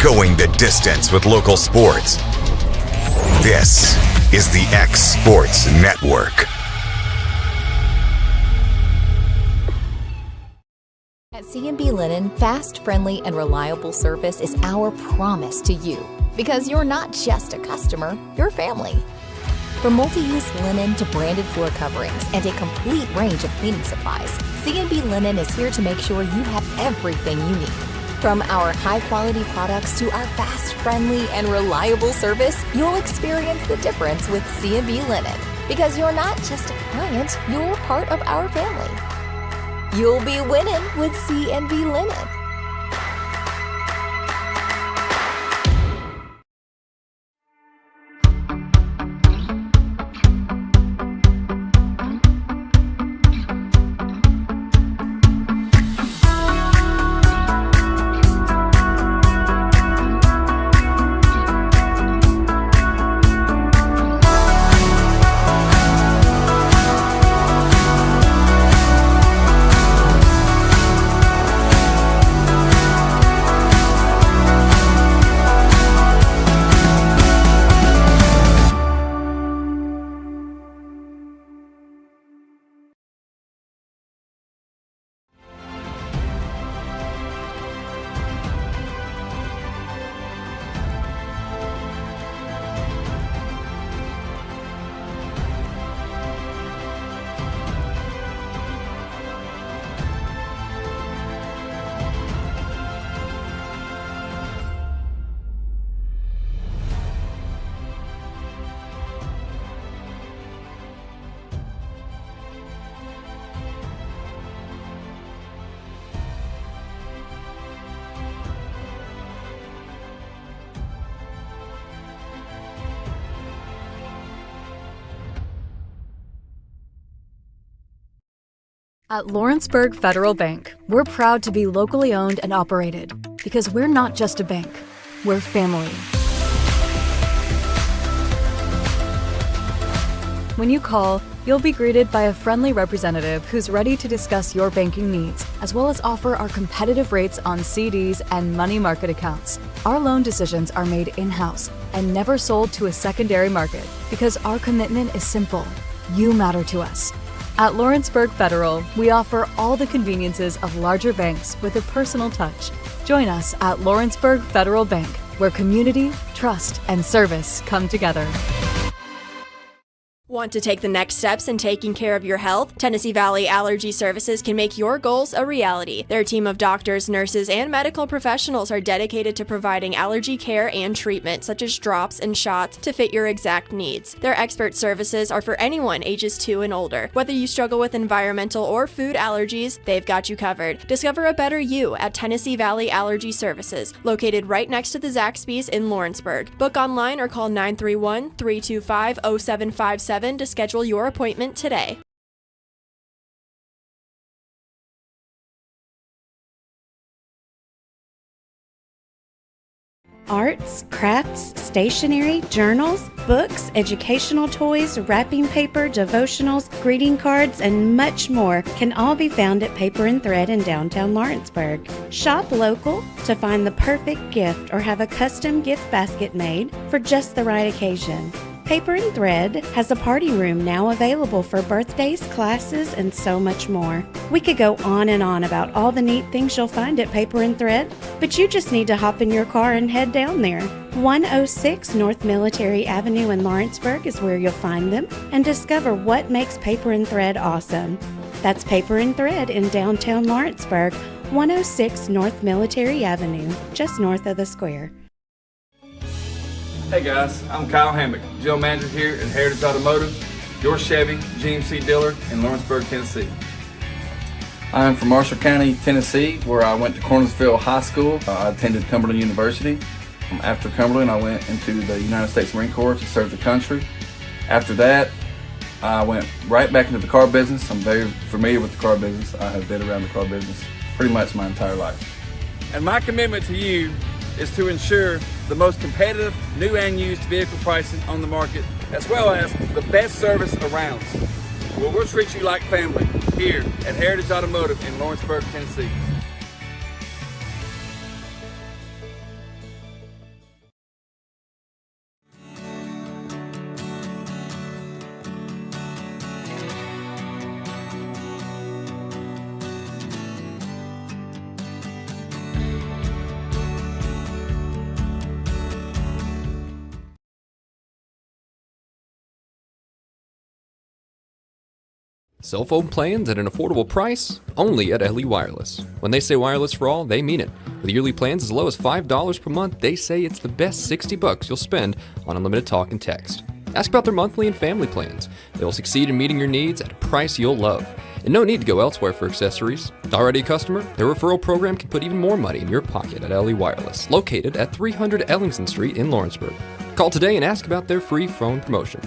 going the distance with local sports. This is the X Sports Network. At C&B Linen, fast, friendly, and reliable service is our promise to you. Because you're not just a customer, you're family. From multi-use linen to branded floor coverings and a complete range of cleaning supplies, C&B Linen is here to make sure you have everything you need. From our high-quality products to our fast, friendly, and reliable service, you'll experience the difference with C&B Linen. Because you're not just a client, you're part of our family. You'll be winning with C&B Linen. At Lawrenceburg Federal Bank, we're proud to be locally owned and operated because we're not just a bank, we're family. When you call, you'll be greeted by a friendly representative who's ready to discuss your banking needs, as well as offer our competitive rates on CDs and money market accounts. Our loan decisions are made in-house and never sold to a secondary market because our commitment is simple. You matter to us. At Lawrenceburg Federal, we offer all the conveniences of larger banks with a personal touch. Join us at Lawrenceburg Federal Bank, where community, trust, and service come together. Want to take the next steps in taking care of your health? Tennessee Valley Allergy Services can make your goals a reality. Their team of doctors, nurses, and medical professionals are dedicated to providing allergy care and treatment, such as drops and shots, to fit your exact needs. Their expert services are for anyone ages 2 and older. Whether you struggle with environmental or food allergies, they've got you covered. Discover a better you at Tennessee Valley Allergy Services, located right next to the Zaxby's in Lawrenceburg. Book online or call 931-325-0757 to schedule your appointment today. Arts, crafts, stationery, journals, books, educational toys, wrapping paper, devotionals, greeting cards, and much more can all be found at Paper and Thread in downtown Lawrenceburg. Shop local to find the perfect gift or have a custom gift basket made for just the right occasion. Paper and Thread has a party room now available for birthdays, classes, and so much more. We could go on and on about all the neat things you'll find at Paper and Thread, but you just need to hop in your car and head down there. 106 North Military Avenue in Lawrenceburg is where you'll find them and discover what makes Paper and Thread awesome. That's Paper and Thread in downtown Lawrenceburg, 106 North Military Avenue, just north of the square. Hey guys, I'm Kyle Hammock, General Manager here at Heritage Automotive, your Chevy GMC dealer in Lawrenceburg, Tennessee. I'm from Marshall County, Tennessee, where I went to Cornersville High School. I attended Cumberland University. After Cumberland, I went into the United States Marine Corps to serve the country. After that, I went right back into the car business. I'm very familiar with the car business. I have been around the car business pretty much my entire life. And my commitment to you is to ensure the most competitive new and used vehicle pricing on the market, as well as the best service around. Well, we'll treat you like family here at Heritage Automotive in Lawrenceburg, Tennessee. Cell phone plans at an affordable price, only at LE Wireless. When they say wireless for all, they mean it. With yearly plans as low as $5 per month, they say it's the best $60 you'll spend on unlimited talk and text. Ask about their monthly and family plans. They'll succeed in meeting your needs at a price you'll love. And no need to go elsewhere for accessories. Already a customer? Their referral program can put even more money in your pocket at LE Wireless, located at 300 Ellingson Street in Lawrenceburg. Call today and ask about their free phone promotion.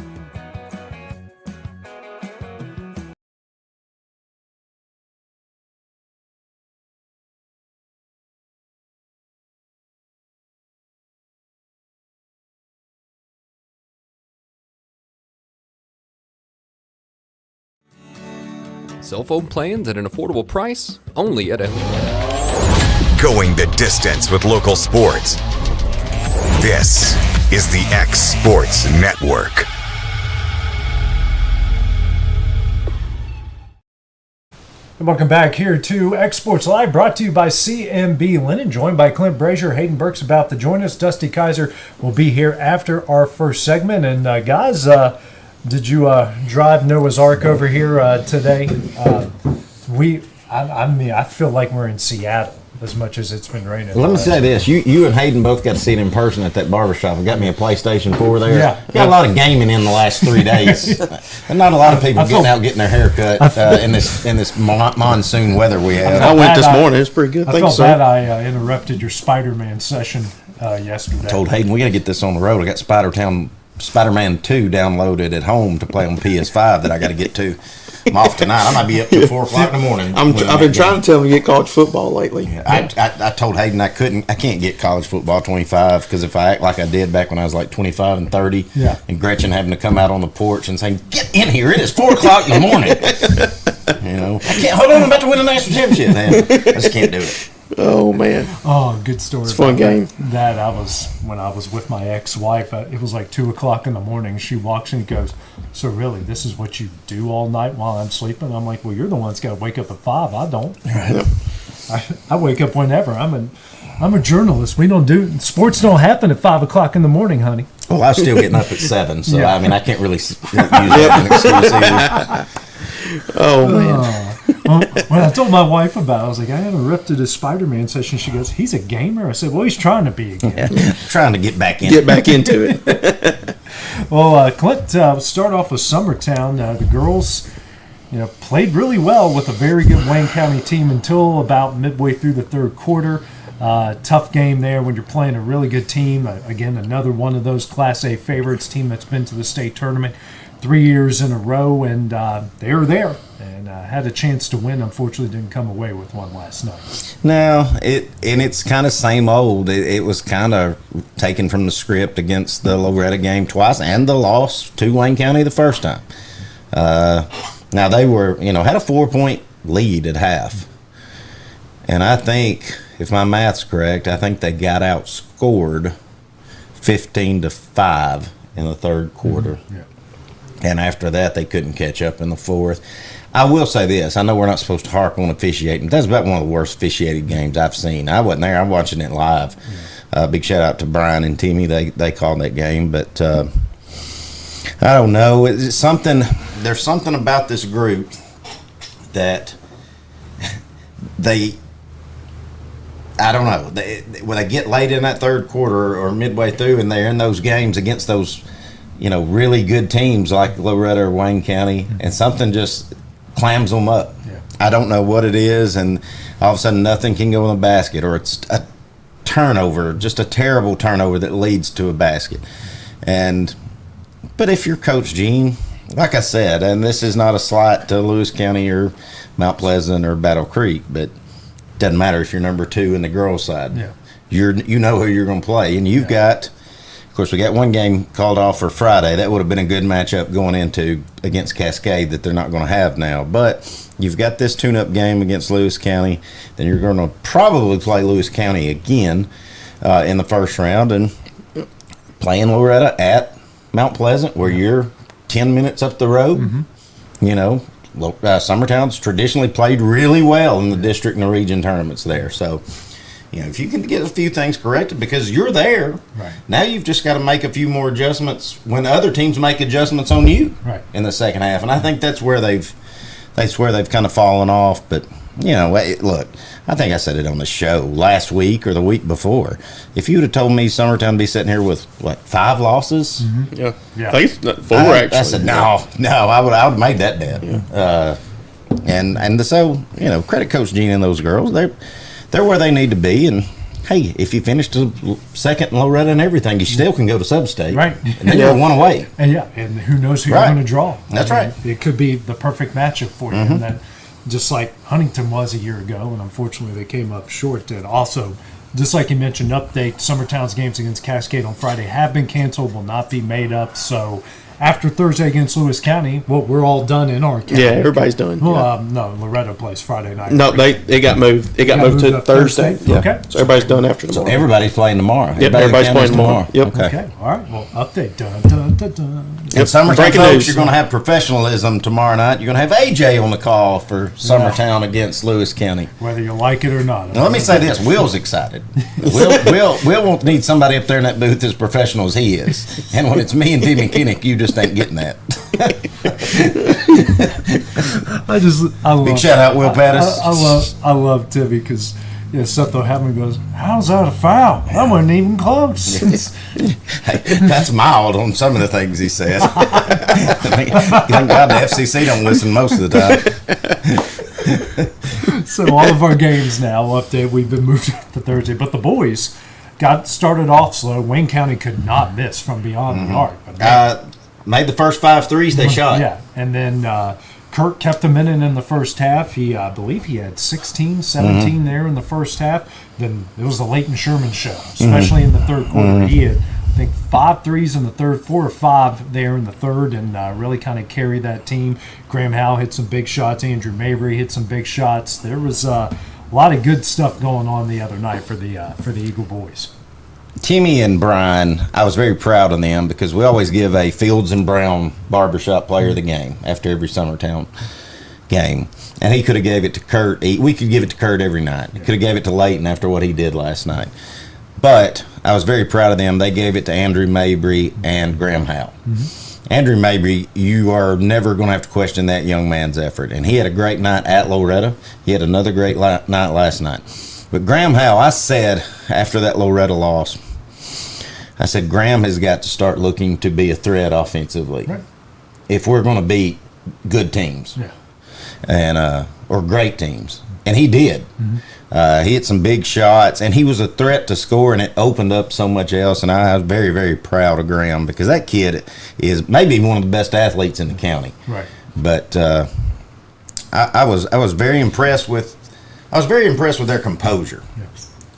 Cell phone plans at an affordable price, only at LE. Going the distance with local sports. This is the X Sports Network. And welcome back here to X Sports Live, brought to you by CMB Linen, joined by Clint Brazier, Hayden Burks about to join us. Dusty Kaiser will be here after our first segment. And guys, did you drive Noah's Ark over here today? I feel like we're in Seattle as much as it's been raining. Let me say this: you and Hayden both got to see it in person at that barbershop. I got me a PlayStation 4 there. Yeah, got a lot of gaming in the last 3 days, and not a lot of people getting their hair cut in this monsoon weather we have. I went this morning; it's pretty good. I felt bad I interrupted your Spider-Man session yesterday. I told Hayden we got to get this on the road. I got Spider-Man 2 downloaded at home to play on PS5 that I got to get to. I'm off tonight. I might be up till 4 o'clock in the morning. I've been trying to tell him to get college football lately. Yeah, I told Hayden I can't get college football 25 because if I act like I did back when I was like 25 and 30, and Gretchen having to come out on the porch and saying, "Get in here! It is 4 o'clock in the morning." I can't. Hold on, I'm about to win a national championship. Man, I just can't do it. Oh man! Oh, good story. It's a fun game. That when I was with my ex-wife. It was like 2 o'clock in the morning. She walks in and goes, "So really, this is what you do all night while I'm sleeping?" I'm like, "Well, you're the one that's got to wake up at 5. I don't. I wake up whenever. I'm a journalist. We don't do sports. Don't happen at 5 o'clock in the morning, honey." Well, I was still getting up at 7, so I mean, I can't really use that as an excuse either. Oh man! When I told my wife about it, I was like, I interrupted his Spider-Man session. She goes, "He's a gamer?" I said, "Well, he's trying to be a gamer." Trying to get back in. Get back into it. Well, Clint, start off with Summertown. The girls, played really well with a very good Wayne County team until about midway through the third quarter. Tough game there when you're playing a really good team. Again, another one of those Class A favorites, team that's been to the state tournament 3 years in a row, and they were there and had a chance to win. Unfortunately, didn't come away with one last night. No, it's kind of same old. It was kind of taken from the script against the Loretta game twice and the loss to Wayne County the first time. Now they were, had a 4-point lead at half, and I think, if my math's correct, I think they got outscored 15-5 in the third quarter. Mm-hmm. Yeah. And after that, they couldn't catch up in the fourth. I will say this. I know we're not supposed to harp on officiating. That's about one of the worst officiated games I've seen. I wasn't there. I'm watching it live. Big shout out to Brian and Timmy. They called that game. But I don't know. It's something. There's something about this group that I don't know. When they get late in that third quarter or midway through and they're in those games against those really good teams like Loretta or Wayne County, and something just clams them up. Yeah. I don't know what it is, and all of a sudden nothing can go in the basket, or it's a turnover, just a terrible turnover that leads to a basket. But if you're Coach Gene, like I said, and this is not a slight to Lewis County or Mount Pleasant or Battle Creek, but it doesn't matter if you're number 2 in the girls' side. Yeah. You know who you're going to play, and you've got. Of course, we got one game called off for Friday. That would have been a good matchup going into against Cascade that they're not going to have now. But you've got this tune-up game against Lewis County. Then you're going to probably play Lewis County again in the first round, and playing Loretta at Mount Pleasant, where you're 10 minutes up the road. Mm-hmm. Summertown's traditionally played really well in the district and the region tournaments there. So, if you can get a few things corrected because you're there, right. Now you've just got to make a few more adjustments when other teams make adjustments on you in the second half. And I think that's where they've they swear they've kind of fallen off. But look, I think I said it on the show last week or the week before. If you would have told me Summertown would be sitting here with 5 losses, Yeah. I think it's not 4 actually. I said no. I would have made that bet. Yeah. So credit Coach Gene and those girls. They're where they need to be. And hey, if you finish second in Loretta and everything, you still can go to sub-state. Right. And then you're 1 away. And who knows who Right. you're going to draw. That's right. It could be the perfect matchup for you. And that, just like Huntington was a year ago, and unfortunately they came up short. And also, just like you mentioned, update, Summertown's games against Cascade on Friday have been canceled, will not be made up. So after Thursday against Lewis County, we're all done in our county. Yeah, everybody's done. Well, no, Loretta plays Friday night. No, it got moved. It got moved to up Thursday. Yeah. Okay. So everybody's done after tomorrow. Everybody's playing tomorrow. Yep, everybody's in the playing county's tomorrow. Yep. Okay. All right. Well, update. Dun, dun, dun, dun. And Summertown Breaking folks, news. you're going to have professionalism tomorrow night. You're going to have AJ on the call for Summertown against Lewis County. Whether you like it or not. Now, let me say this: Will's excited. Will won't need somebody up there in that booth as professional as he is. And when it's me and T. McKinnick, you just ain't getting that. I love. Big shout out, Will Pattis. I love Timmy because Seth O'Hammond goes, "How's that a foul? That wasn't even close." Hey, that's mild on some of the things he said. Thank God the FCC don't listen most of the time. So all of our games now update. We've been moved to Thursday, but the boys got started off slow. Wayne County could not miss from beyond the arc. But Made the first 5 threes they shot. Yeah, and then Kurt kept them in the first half. I believe he had 16, 17 there in the first half. Then it was the Leighton Sherman show, especially in the third quarter. He had, I think, 5 threes in the third, 4 or 5 there in the third, and really kind of carried that team. Graham Howe hit some big shots. Andrew Mabry hit some big shots. There was a lot of good stuff going on the other night for the Eagle boys. Timmy and Brian, I was very proud of them because we always give a Fields and Brown barbershop player of the game after every Summertown game. And he could have gave it to Kurt. We could give it to Kurt every night. Could have gave it to Leighton after what he did last night. But I was very proud of them. They gave it to Andrew Mabry and Graham Howe. Andrew Mabry, you are never going to have to question that young man's effort. And he had a great night at Loretta. He had another great night last night. But Graham Howe, I said after that Loretta loss, I said Graham has got to start looking to be a threat offensively if we're going to beat good teams and or great teams. And he did. He hit some big shots, and he was a threat to score, and it opened up so much else. And I was very, very proud of Graham because that kid is maybe one of the best athletes in the county. Right. But I was very impressed with. I was very impressed with their composure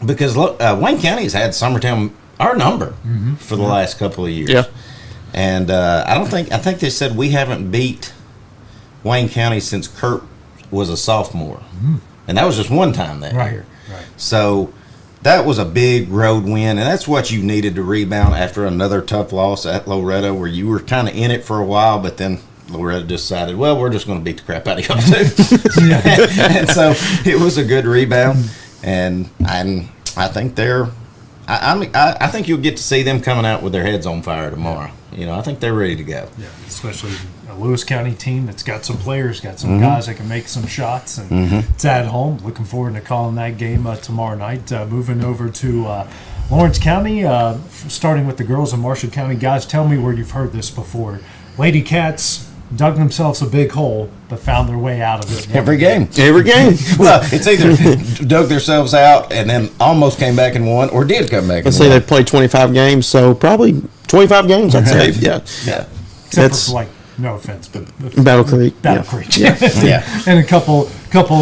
because look, Wayne County has had Summertown our number for the last couple of years. Yeah. And I think they said we haven't beat Wayne County since Kurt was a sophomore. And that was just one time that year. Right. So that was a big road win, and that's what you needed to rebound after another tough loss at Loretta where you were kind of in it for a while, but then Loretta decided, well, we're just going to beat the crap out of y'all too. And so it was a good rebound, and I think they're I think you'll get to see them coming out with their heads on fire tomorrow. I think they're ready to go. Yeah, especially a Lewis County team that's got some players, got some guys that can make some shots, and it's at home. Looking forward to calling that game tomorrow night. Moving over to Lawrence County, starting with the girls in Marshall County. Guys, tell me where you've heard this before. Lady Cats dug themselves a big hole, but found their way out of it. Every game. Well, it's either dug themselves out and then almost came back and won, or did come back and Let's won. say they've played 25 games, so probably 25 games, I'd say. Yeah. Except for, no offense, but Battle Creek. Battle Creek. Yeah. And a couple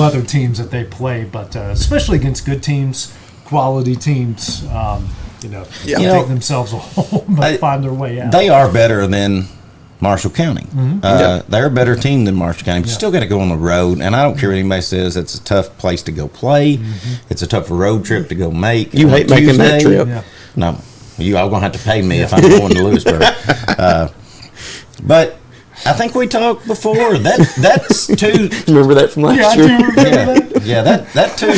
other teams that they play, but especially against good teams, quality teams, dig themselves a hole, but find their way out. They are better than Marshall County. They're a better team than Marshall County. But you still got to go on the road, and I don't care what anybody says. It's a tough place to go play. It's a tough road trip to go make. You hate making that trip. Yeah. No, you are going to have to pay me if I'm going to Lewisburg. But I think we talked before. That's two. Remember that from last year? I do remember that. Yeah, that two.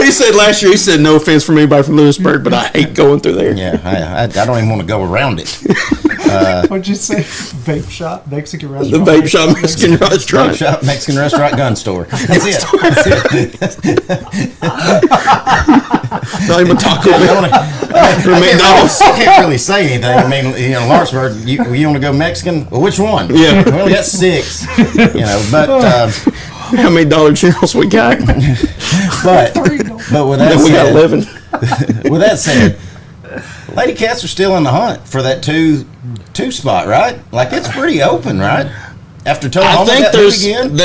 He said last year, he said, no offense from anybody from Lewisburg, but I hate going through there. Yeah, I don't even want to go around it. What'd you say? Vape shop, Mexican The restaurant. vape shop Mexican Vape restaurant. shop, Mexican restaurant, gun store. That's it. Not even Taco Bell. Or McDonald's. I can't really say anything. I mean, Lawrenceburg, you want to go Mexican? Well, which one? Yeah. We only got 6. But How many Dollar Generals we got? but with that Then we got said, 11. with that said, Lady Cats are still in the hunt for that two spot, right? Like it's pretty open, right? After I Tullahoma think got there's hit again.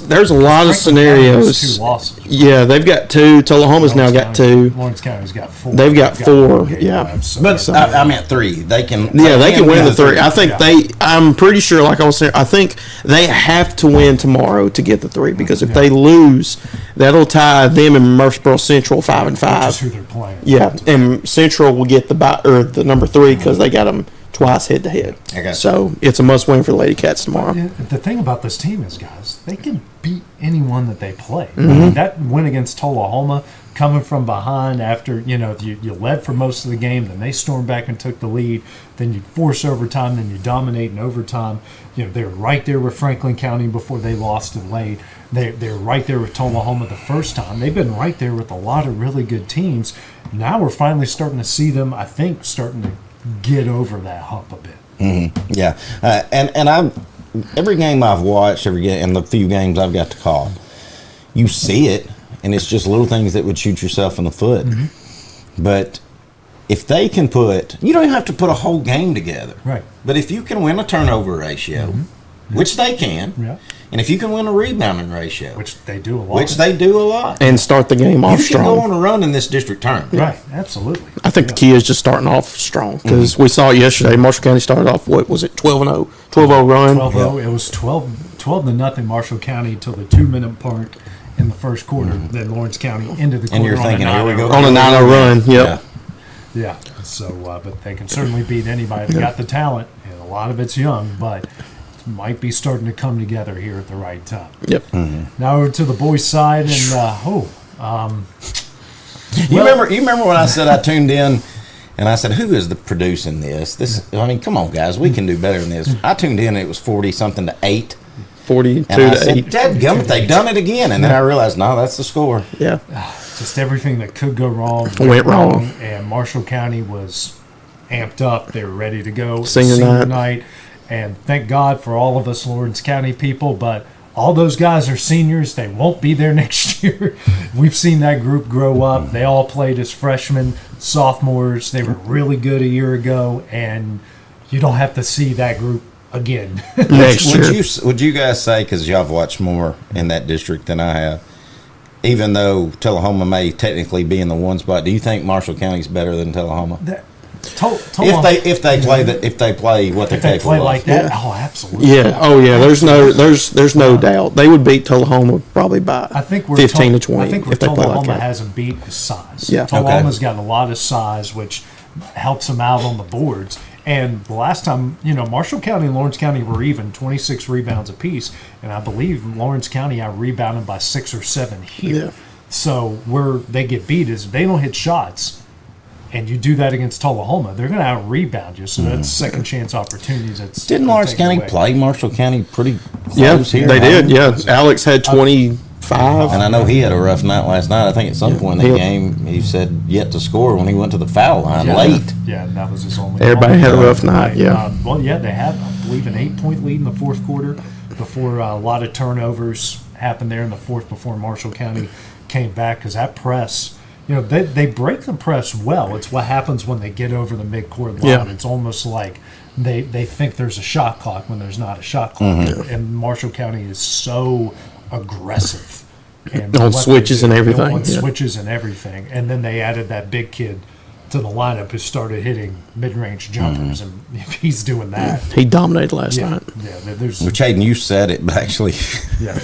there's a lot of scenarios. 2 losses. Yeah, they've got 2. Tullahoma's now got 2. Lawrence County's got 4. They've got 4. Okay, Yeah. But I meant 3. They can. Yeah, they can win the 3. I think Yeah. I'm pretty sure, like I was saying, I think they have to win tomorrow to get the 3 because if they lose, that'll tie them and Murfreesboro Central 5 and Which is 5. who they're playing. Yeah, and Central will get the number 3 because they got them twice head to head. Okay. So it's a must win for the Lady Cats tomorrow. Yeah, the thing about this team is, guys, they can beat anyone that they play. I mean, that win against Tullahoma, coming from behind after you led for most of the game, then they stormed back and took the lead. Then you force overtime, then you dominate in overtime. They're right there with Franklin County before they lost to Lade. They're right there with Tullahoma the first time. They've been right there with a lot of really good teams. Now we're finally starting to see them, I think, starting to get over that hump a bit. Yeah, and I'm every game I've watched, and the few games I've got to call, you see it, and it's just little things that would shoot yourself in the foot. But if they can you don't even have to put a whole game together. Right. But if you can win a turnover ratio, which they can, Yeah. and if you can win a rebounding ratio, Which they do a lot. which they do a lot, And start the game off you can go strong. on a run in this district tournament. Right, absolutely. I think the key is just starting off strong because we saw it yesterday. Marshall County started off, what was it, 12-0? 12-0 run. 12-0. It was 12 to nothing Marshall County till the 2-minute mark in the first quarter. Then Lawrence County into the quarter. And you're thinking, here we go. On a 9-0 run, yep. Yeah. So, but they can certainly beat anybody. They got the talent, and a lot of it's young, but it might be starting to come together here at the right time. Yep. Now over to the boys' side, and You remember when I said I tuned in and I said, who is producing this? I mean, come on, guys, we can do better than this. I tuned in and it was 40-something to 8. 42 And I to said, 8. dadgummit, they done it again. And then I realized, no, that's the score. Yeah. just everything that could go wrong Went wrong. And Marshall County was amped up. They were ready to go. Senior night. And thank God for all of us Lawrence County people, but all those guys are seniors. They won't be there next year. We've seen that group grow up. They all played as freshmen, sophomores. They were really good a year ago, and you don't have to see that group again. Next year. Would you guys say, because y'all have watched more in that district than I have, even though Tullahoma may technically be in the 1 spot, do you think Marshall County's better than Tullahoma? If they play what they're If they capable play of. like that, oh, absolutely. Yeah. Oh, yeah. There's no doubt they would beat Tullahoma probably by I think 15 to 20 I think where if they play Tullahoma like that. hasn't beat is size. Yeah. Tullahoma's got a lot of size, which helps them out on the boards. And the last time, Marshall County and Lawrence County were even, 26 rebounds apiece. And I believe Lawrence County out-rebounded by 6 or 7 here. Yeah. So where they get beat is if they don't hit shots, and you do that against Tullahoma, they're going to out-rebound you. So that's second chance opportunities. Didn't Lawrence County play Marshall County pretty close Yeah, here? they did. Yeah. Alex had 25. And I know he had a rough night last night. I think at some point in the game, he said yet to score when he went to the foul line late. Yeah, that was his only. Everybody had a rough night, yeah. They had, I believe, an 8-point lead in the fourth quarter before a lot of turnovers happened there in the fourth before Marshall County came back because that press. They break the press well. It's what happens when they get over the midcourt line. Yeah. It's almost like they think there's a shot clock when there's not a shot clock. And Marshall County is so aggressive. And On what they switches do, and everything, On yeah. switches and everything. And then they added that big kid to the lineup who started hitting mid-range jumpers. And if he's doing that. He dominated last night. Yeah, there's. Which, Hayden, you said it, but actually Yeah.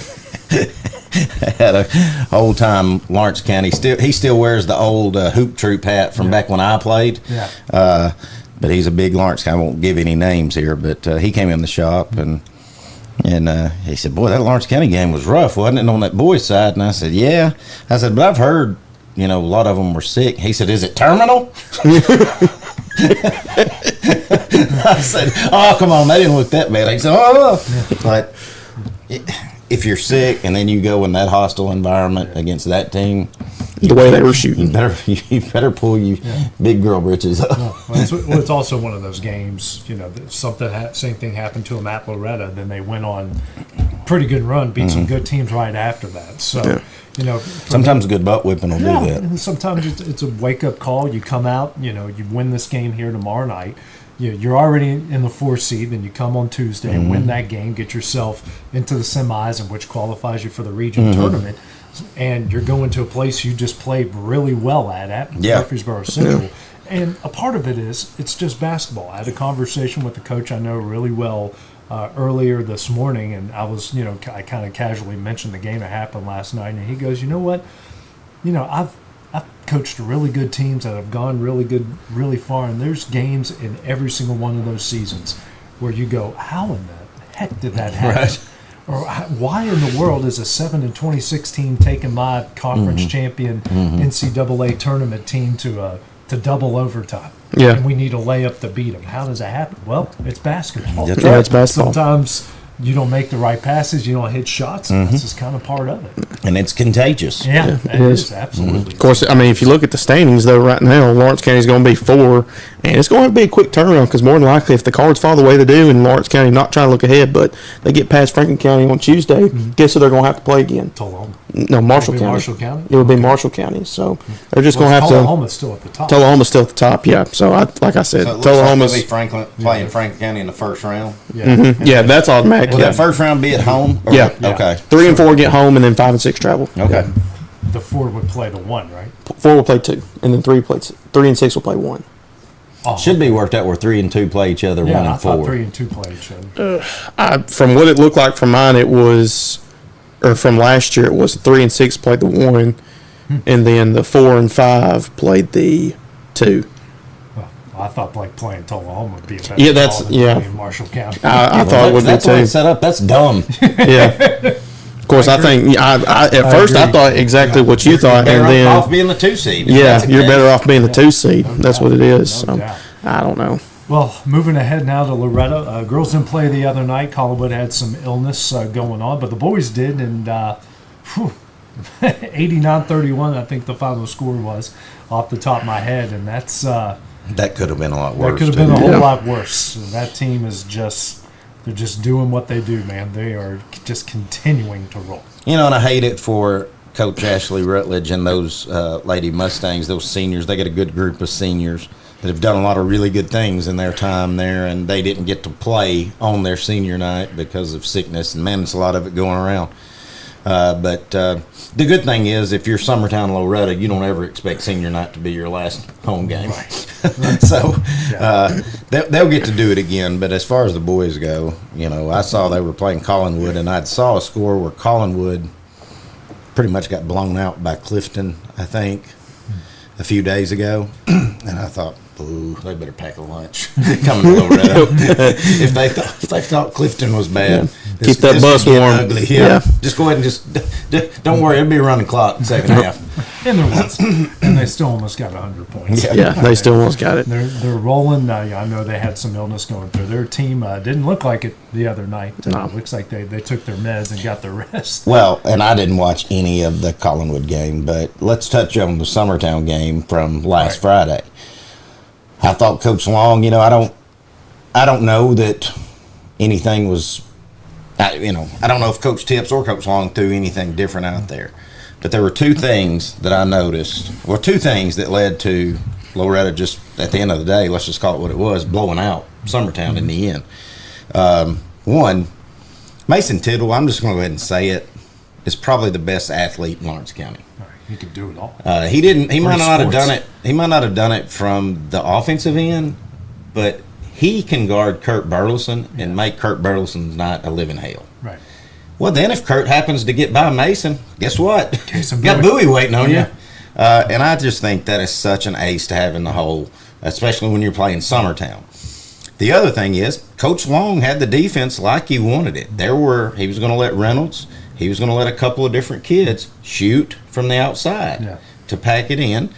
had a old time Lawrence County. He still wears the old hoop troop hat from back when I played. Yeah. But he's a big Lawrence County. I won't give any names here, but he came in the shop and he said, "Boy, that Lawrence County game was rough, wasn't it, on that boys' side?" And I said, "Yeah." I said, "But I've heard, a lot of them were sick." He said, "Is it terminal?" I said, "Oh, come on, they didn't look that bad." He said, "Oh," but if you're sick and then you go in that hostile environment against that team, the way they were shooting, you better pull you big girl britches up. Well, it's also one of those games. You know, same thing happened to them at Loretta. Then they went on pretty good run, beat some good teams right after that. So. You know, sometimes a good butt whipping will do that. And sometimes it's a wake up call. You come out, you know, you win this game here tomorrow night. You're already in the 4th seed, and you come on Tuesday and win that game, get yourself into the semis, and which qualifies you for the region tournament. And you're going to a place you just played really well at Murfreesboro Central. And a part of it is it's just basketball. I had a conversation with the coach I know really well earlier this morning, and I was, I kind of casually mentioned the game that happened last night, and he goes, "You know what? I've coached really good teams that have gone really far, and there's games in every single one of those seasons where you go, how in the heck did that happen?" Right. Or why in the world is a 7-26 team taking my conference champion NCAA tournament team to double overtime? Yeah. And we need a layup to beat them. How does that happen? Well, it's basketball. That's right. It's basketball. Sometimes you don't make the right passes, you don't hit shots, and that's just kind of part of it. And it's contagious. Yeah, it is. Absolutely. Of course, I mean, if you look at the standings, though, right now, Lawrence County is going to be 4, and it's going to be a quick turnaround because more than likely, if the cards fall the way they do, and Lawrence County not trying to look ahead, but they get past Franklin County on Tuesday, guess who they're going to have to play again? Tullahoma. No, Marshall County. Marshall County? It would be Marshall County. So they're just going to have to. Tullahoma's still at the top. Tullahoma's still at the top, yeah. So, like I said, So it looks Tullahoma's. like they'll be playing Franklin County in the first round. Yeah. Yeah, that's automatic. Will Yeah. that first round be at home? Or- Yeah. Okay. 3 and 4 get home, and then 5 and 6 travel. Okay. The 4 would play the 1, right? 4 will play 2, and then 3 and 6 will play 1. Oh, Should be worked out where 3 and 2 play each other, 1 I and 4. thought 3 and 2 play each other. From what it looked like from mine, it was, or from last year, it was 3 and 6 played the 1, and then the 4 and 5 played the 2. Well, I thought like playing Tullahoma would be a better Yeah, that's- call than yeah. playing Marshall County. I thought it would be That's the way 2. it's set up. That's dumb. Yeah. Of course, I think at first I agree. thought exactly what you thought, Better and off then being the 2 seed. yeah, That's the you're case. better off being the 2 seed. That's what it is. No So doubt. I don't know. Well, moving ahead now to Loretta. Girls didn't play the other night. Collinwood had some illness going on, but the boys did, and 89-31, I think the final score was off the top of my head, and that's That could have been a lot worse. that could have been a too. whole lot worse. That team is they're just doing what they do, man. They are just continuing to roll. You know, and I hate it for Coach Ashley Rutledge and those Lady Mustangs, those seniors. They got a good group of seniors that have done a lot of really good things in their time there, and they didn't get to play on their senior night because of sickness, and man, there's a lot of it going around. But the good thing is, if you're Summertown Loretta, you don't ever expect senior night to be your last home game. So they'll get to do it again. But as far as the boys go, I saw they were playing Collinwood, and I saw a score where Collinwood pretty much got blown out by Clifton, I think, a few days ago. And I thought, ooh, they better pack a lunch coming to Loretta. if they thought Clifton was bad, Keep that bus is getting warm. ugly. Yeah. Just go ahead and just don't worry. It'll be running clock in second half. And there was, and they still almost got 100 points. Yeah, they still almost got it. They're rolling. I know they had some illness going through. Their team didn't look like it the other night. Looks like they took their meds and got the rest. Well, and I didn't watch any of the Collinwood game, but let's touch on the Summertown game from last Friday. I thought Coach Long, I don't know that anything was, I don't know if Coach Tips or Coach Long threw anything different out there. But there were 2 things that I noticed, 2 things that led to Loretta just, at the end of the day, let's just call it what it was, blowing out Summertown in the end. One, Mason Tittle, I'm just going to go ahead and say it, is probably the best athlete in Lawrence County. He could do it all. He might not have done it. He might not have done it from the offensive end, but he can guard Kurt Burleson and make Kurt Burleson's night a living hell. Right. Well, then if Kurt happens to get by Mason, guess what? Jason Got Bowie. Bowie waiting on Yeah. you. And I just think that is such an ace to have in the hole, especially when you're playing Summertown. The other thing is, Coach Long had the defense like he wanted it. He was going to let Reynolds, he was going to let a couple of different kids shoot from the outside to pack it in.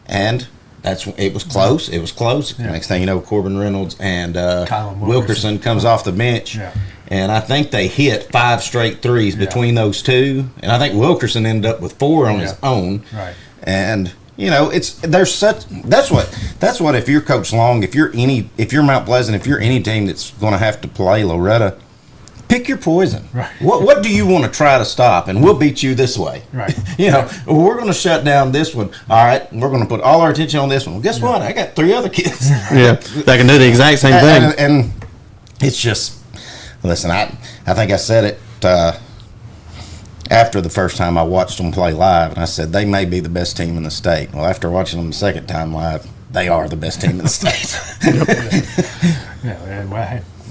And it was close. It was close. Yeah. Next thing you know, Corbin Reynolds and Kylan Wilkerson comes off the bench. Yeah. And I think they hit 5 straight threes between those two. And I think Wilkerson ended up with 4 on his own. Right. And that's what if you're Coach Long, if you're Mount Pleasant, if you're any team that's going to have to play Loretta, pick your poison. Right. What do you want to try to stop? And we'll beat you this way. Right. We're going to shut down this one. All right. We're going to put all our attention on this one. Well, guess what? I got 3 other kids. Yeah, they can do the exact same thing. And it's just, listen, I think I said it after the first time I watched them play live, and I said they may be the best team in the state. Well, after watching them the second time live, they are the best team in the state.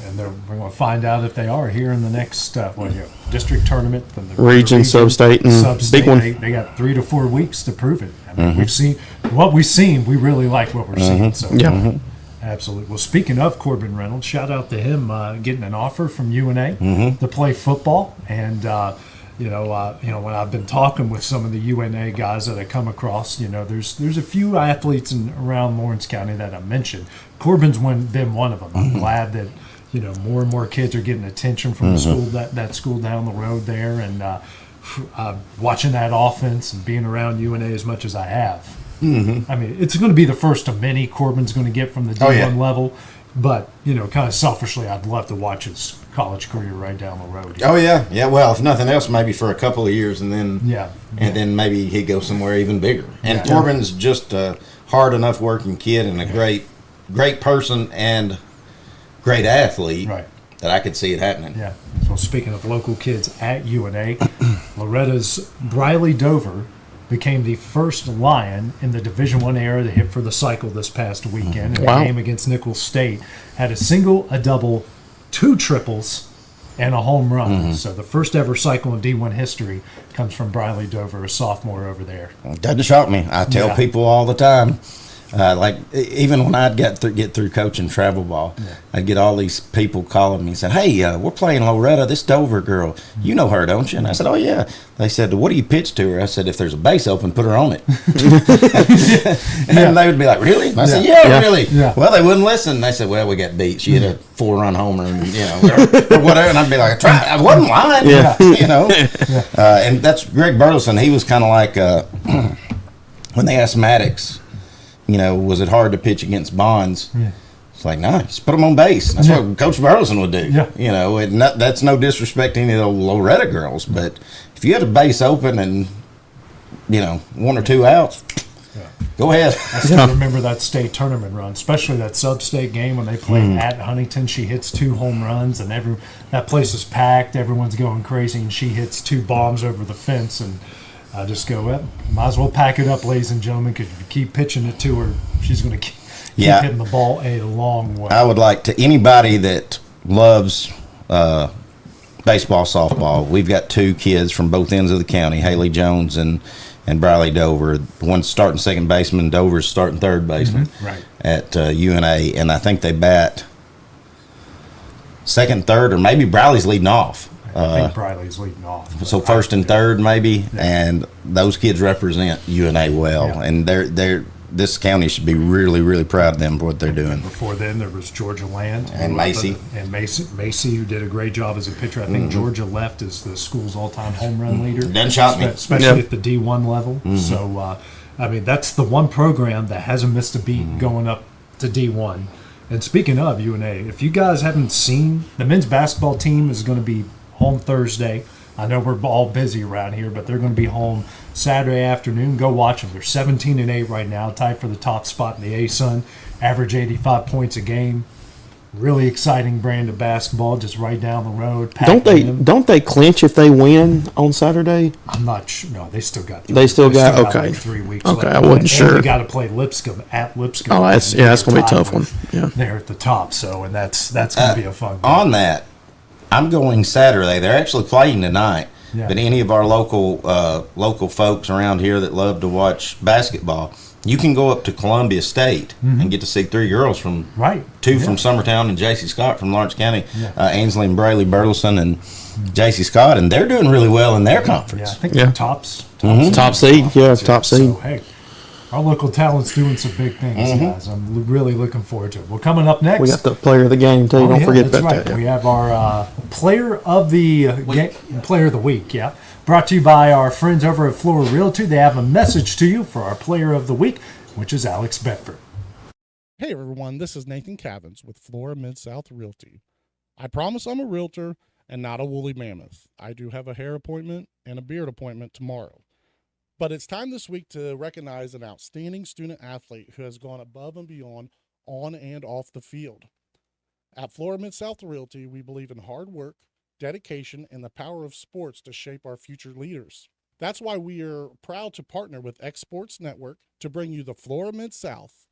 And we're going to find out if they are here in the next district tournament. The Region, sub-state, and big one. They got 3 to 4 weeks to prove it. I mean, we've seen what we've seen. We really like what we're seeing. So, absolutely. Well, speaking of Corbin Reynolds, shout out to him getting an offer from UNA to play football. And when I've been talking with some of the UNA guys that I come across, there's a few athletes around Lawrence County that I mentioned. Corbin's been one of them. I'm glad that more and more kids are getting attention from the school that school down the road there, and watching that offense and being around UNA as much as I have. I mean, it's going to be the first of many Corbin's going to get from the D1 level, but kind of selfishly, I'd love to watch his college career right down the road. Oh yeah. Well, if nothing else, maybe for a couple of years, and then then maybe he'd go somewhere even bigger. And Corbin's just a hard enough working kid and a great person and great athlete that I could see it happening. Yeah. So speaking of local kids at UNA, Loretta's Briley Dover became the first Lion in the Division I era to hit for the cycle this past weekend. In a game against Nichols State, had a single, a double, 2 triples, and a home run. So the first ever cycle in D1 history comes from Briley Dover, a sophomore over there. Doesn't shock me. I tell people all the time. Even when I'd get through coaching travel ball, I'd get all these people calling me and saying, "Hey, we're playing Loretta, this Dover girl. You know her, don't you?" And I said, "Oh, yeah." They said, "What do you pitch to her?" I said, "If there's a base open, put her on it." And they would be like, "Really?" And I said, "Yeah, really." Yeah. Well, they wouldn't listen. They said, "Well, we got beat. She hit a 4-run homer, and, or whatever." And I'd be like, I wasn't lying, And that's Greg Burleson. He was kind of like when they asked Maddox, was it hard to pitch against Bonds? It's like, no, just put them on base. That's what Coach Burleson would do. That's no disrespect to any of the Loretta girls, but if you had a base open and, 1 or 2 outs, go ahead. I still remember that state tournament run, especially that sub-state game when they played at Huntington. She hits 2 home runs, and that place is packed. Everyone's going crazy, and she hits 2 bombs over the fence, and I just go, might as well pack it up, ladies and gentlemen, because if you keep pitching it to her, she's going to keep hitting the ball a long way. I would like to anybody that loves baseball, softball. We've got 2 kids from both ends of the county, Haley Jones and Briley Dover. One's starting second baseman, Dover's starting third baseman at UNA, and I think they bat second, third, or maybe Briley's leading off. I think Briley's leading off. So first and third, maybe, and those kids represent UNA well, and this county should be really, really proud of them for what they're doing. Before then, there was Georgia Land and Macy, who did a great job as a pitcher. I think Georgia left as the school's all-time home run leader. Doesn't shock me, especially at the D1 level. So, that's the one program that hasn't missed a beat going up to D1. And speaking of UNA, if you guys haven't seen, the men's basketball team is going to be home Thursday. I know we're all busy around here, but they're going to be home Saturday afternoon. Go watch them. They're 17-8 right now, tied for the top spot in the A-Sun. Average 85 points a game. Really exciting brand of basketball, just right down the road. Don't they clinch if they win on Saturday? I'm not sure. No, they still got. 3 weeks. Okay, left. I wasn't sure. They got to play Lipscomb at Lipscomb. Oh, that's going to be a tough one. Yeah, they're at the top, and that's going to be a fun game. On that, I'm going Saturday. They're actually playing tonight. Yeah. But any of our local folks around here that love to watch basketball, you can go up to Columbia State and get to see 3 girls from 2 from Summertown and J.C. Scott from Lawrence County, Ainsley and Braley Burleson and J.C. Scott, and they're doing really well in their conference. Yeah, I think they're top seed. Yeah, top seed. So, hey, Our local talent's doing some big things, guys. I'm really looking forward to it. Well, coming up next, We got the player of the game too. Don't forget that's about right. that. We have our player of the player of the week. Yeah, brought to you by our friends over at Flora Realty. They have a message to you for our player of the week, which is Alex Bedford. Hey everyone, this is Nathan Cavins with Flora Mid-South Realty. I promise I'm a realtor and not a woolly mammoth. I do have a hair appointment and a beard appointment tomorrow. But it's time this week to recognize an outstanding student athlete who has gone above and beyond on and off the field. At Flora Mid-South Realty, we believe in hard work, dedication, and the power of sports to shape our future leaders. That's why we are proud to partner with X Sports Network to bring you the Flora Mid-South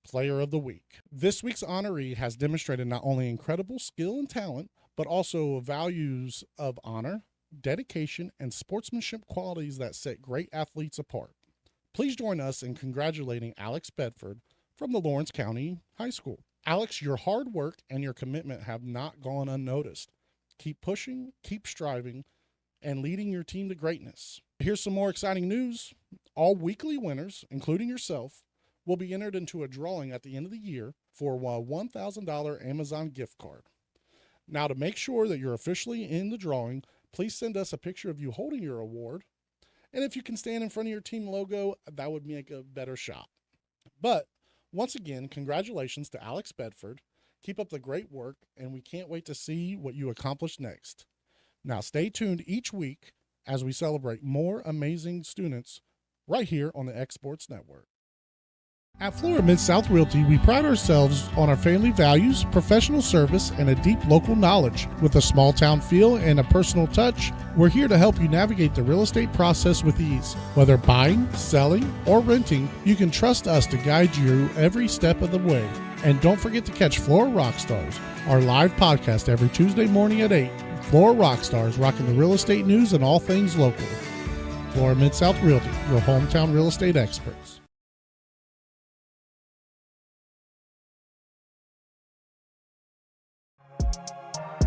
Player of the Week. This week's honoree has demonstrated not only incredible skill and talent, but also values of honor, dedication, and sportsmanship qualities that set great athletes apart. Please join us in congratulating Alex Bedford from the Lawrence County High School. Alex, your hard work and your commitment have not gone unnoticed. Keep pushing, keep striving, and leading your team to greatness. Here's some more exciting news. All weekly winners, including yourself, will be entered into a drawing at the end of the year for a $1,000 Amazon gift card. Now, to make sure that you're officially in the drawing, please send us a picture of you holding your award. And if you can stand in front of your team logo, that would make a better shot. But once again, congratulations to Alex Bedford. Keep up the great work, and we can't wait to see what you accomplish next. Now, stay tuned each week as we celebrate more amazing students right here on the X Sports Network. At Flora Mid-South Realty, we pride ourselves on our family values, professional service, and a deep local knowledge. With a small town feel and a personal touch, we're here to help you navigate the real estate process with ease. Whether buying, selling, or renting, you can trust us to guide you every step of the way. And don't forget to catch Flora Rockstars, our live podcast every Tuesday morning at 8. Flora Rockstars, rocking the real estate news and all things local. Flora Mid-South Realty, your hometown real estate experts.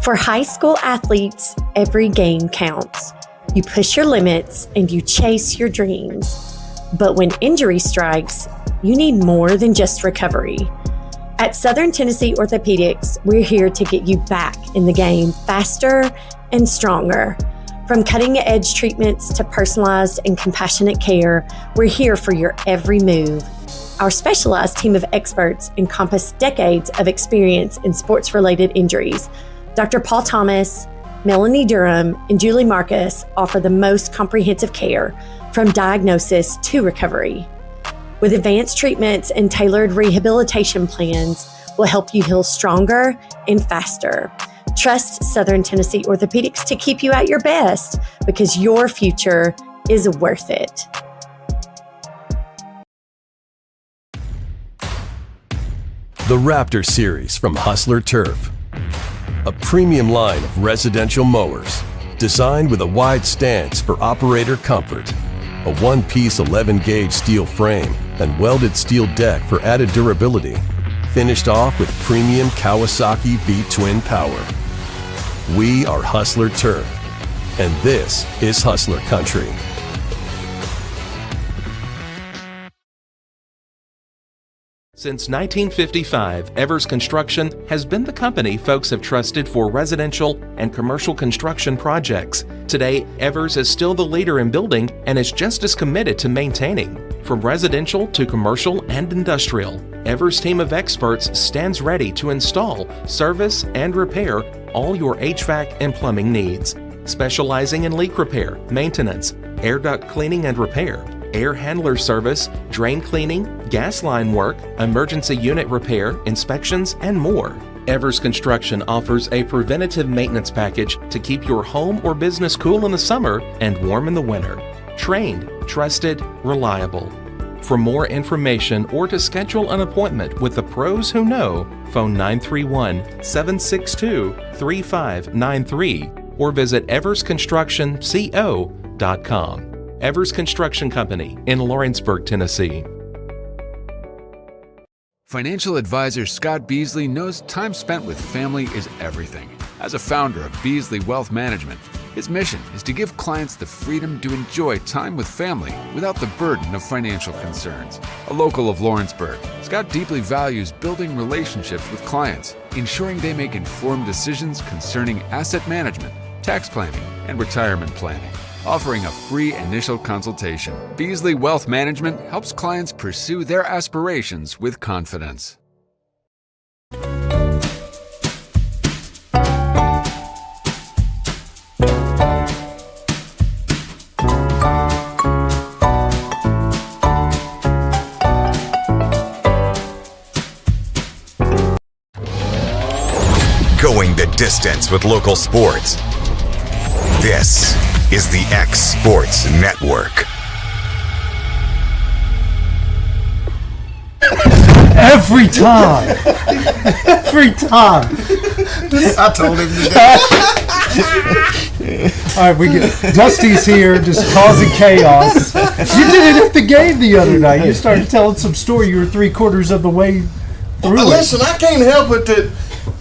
For high school athletes, every game counts. You push your limits and you chase your dreams. But when injury strikes, you need more than just recovery. At Southern Tennessee Orthopedics, we're here to get you back in the game faster and stronger. From cutting-edge treatments to personalized and compassionate care, we're here for your every move. Our specialized team of experts encompass decades of experience in sports-related injuries. Dr. Paul Thomas, Melanie Durham, and Julie Marcus offer the most comprehensive care from diagnosis to recovery. With advanced treatments and tailored rehabilitation plans, we'll help you heal stronger and faster. Trust Southern Tennessee Orthopedics to keep you at your best because your future is worth it. The Raptor Series from Hustler Turf. A premium line of residential mowers designed with a wide stance for operator comfort, a one-piece 11-gauge steel frame and welded steel deck for added durability, finished off with premium Kawasaki V-twin power. We are Hustler Turf, and this is Hustler Country. Since 1955, Evers Construction has been the company folks have trusted for residential and commercial construction projects. Today, Evers is still the leader in building and is just as committed to maintaining. From residential to commercial and industrial, Evers' team of experts stands ready to install, service, and repair all your HVAC and plumbing needs. Specializing in leak repair, maintenance, air duct cleaning and repair, air handler service, drain cleaning, gas line work, emergency unit repair, inspections, and more. Evers Construction offers a preventative maintenance package to keep your home or business cool in the summer and warm in the winter. Trained, trusted, reliable. For more information or to schedule an appointment with the pros who know, phone 931-762-3593 or visit eversconstructionco.com. Evers Construction Company in Lawrenceburg, Tennessee. Financial advisor Scott Beasley knows time spent with family is everything. As a founder of Beasley Wealth Management, His mission is to give clients the freedom to enjoy time with family without the burden of financial concerns. A local of Lawrenceburg, Scott deeply values building relationships with clients, ensuring they make informed decisions concerning asset management, tax planning, and retirement planning. Offering a free initial consultation, Beasley Wealth Management helps clients pursue their aspirations with confidence. Going the distance with local sports. This is the X Sports Network. Every time. Every time. I told him to All right, Dusty's here, just causing chaos. You did it at the game the other night. You started telling some story. You were 3/4 of the way through it. Listen, I can't help it that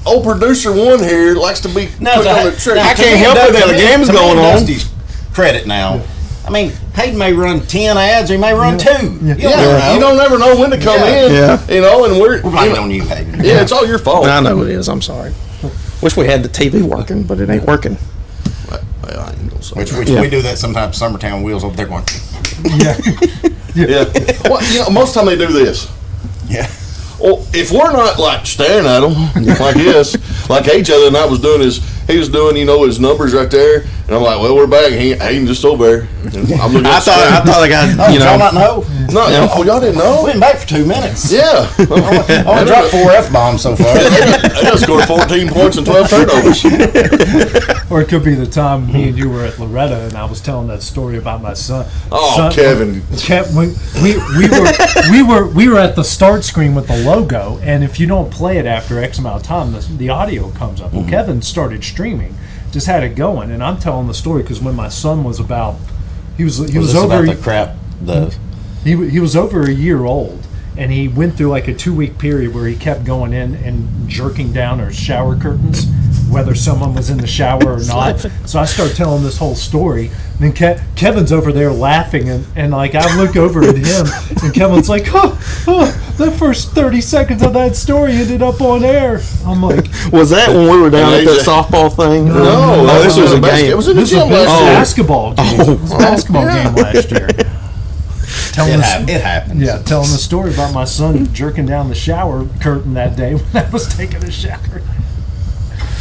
old producer one here likes to be put on the trick. I can't help it that the game's going on. Dusty's credit now. I mean, Hayden may run 10 ads or he may run 2. You don't never know when to come in. Yeah. You know, and we're blaming on you, Hayden. Yeah, it's all your fault. I know it is. I'm sorry. Wish we had the TV working, but it ain't working. Well, I ain't gonna say Which that. we do that sometimes. Summertown Wheels over there going. Yeah. Well, you know, most of the time they do this. Yeah. Well, if we're not like staring at them like this, like AJ the other night was doing he was doing, you know, his numbers right there, and I'm like, well, we're back. Hayden just over there. I'm looking I thought I got, you know. Y'all not know? No, oh, y'all didn't know? We've been back for 2 minutes. Yeah. I only dropped 4 F-bombs so far. They just scored 14 points and 12 turnovers. Or it could be the time me and you were at Loretta and I was telling that story about my son. Oh, Kevin. We were at the start screen with the logo, and if you don't play it after X amount of time, the audio comes up. Well, Kevin started streaming, just had it going, and I'm telling the story because when my son was about, he was over about the crap. He was over a year old, and he went through like a 2-week period where he kept going in and jerking down our shower curtains, whether someone was in the shower or not. So I started telling this whole story. And then Kevin's over there laughing, and like I look over at him, and Kevin's like, the first 30 seconds of that story ended up on air. I'm like, was that when we were down at that softball thing? No, this was a game. It was in the gym last year. Basketball game. It was a basketball game last year. It happens. Yeah, telling the story about my son jerking down the shower curtain that day when I was taking a shower.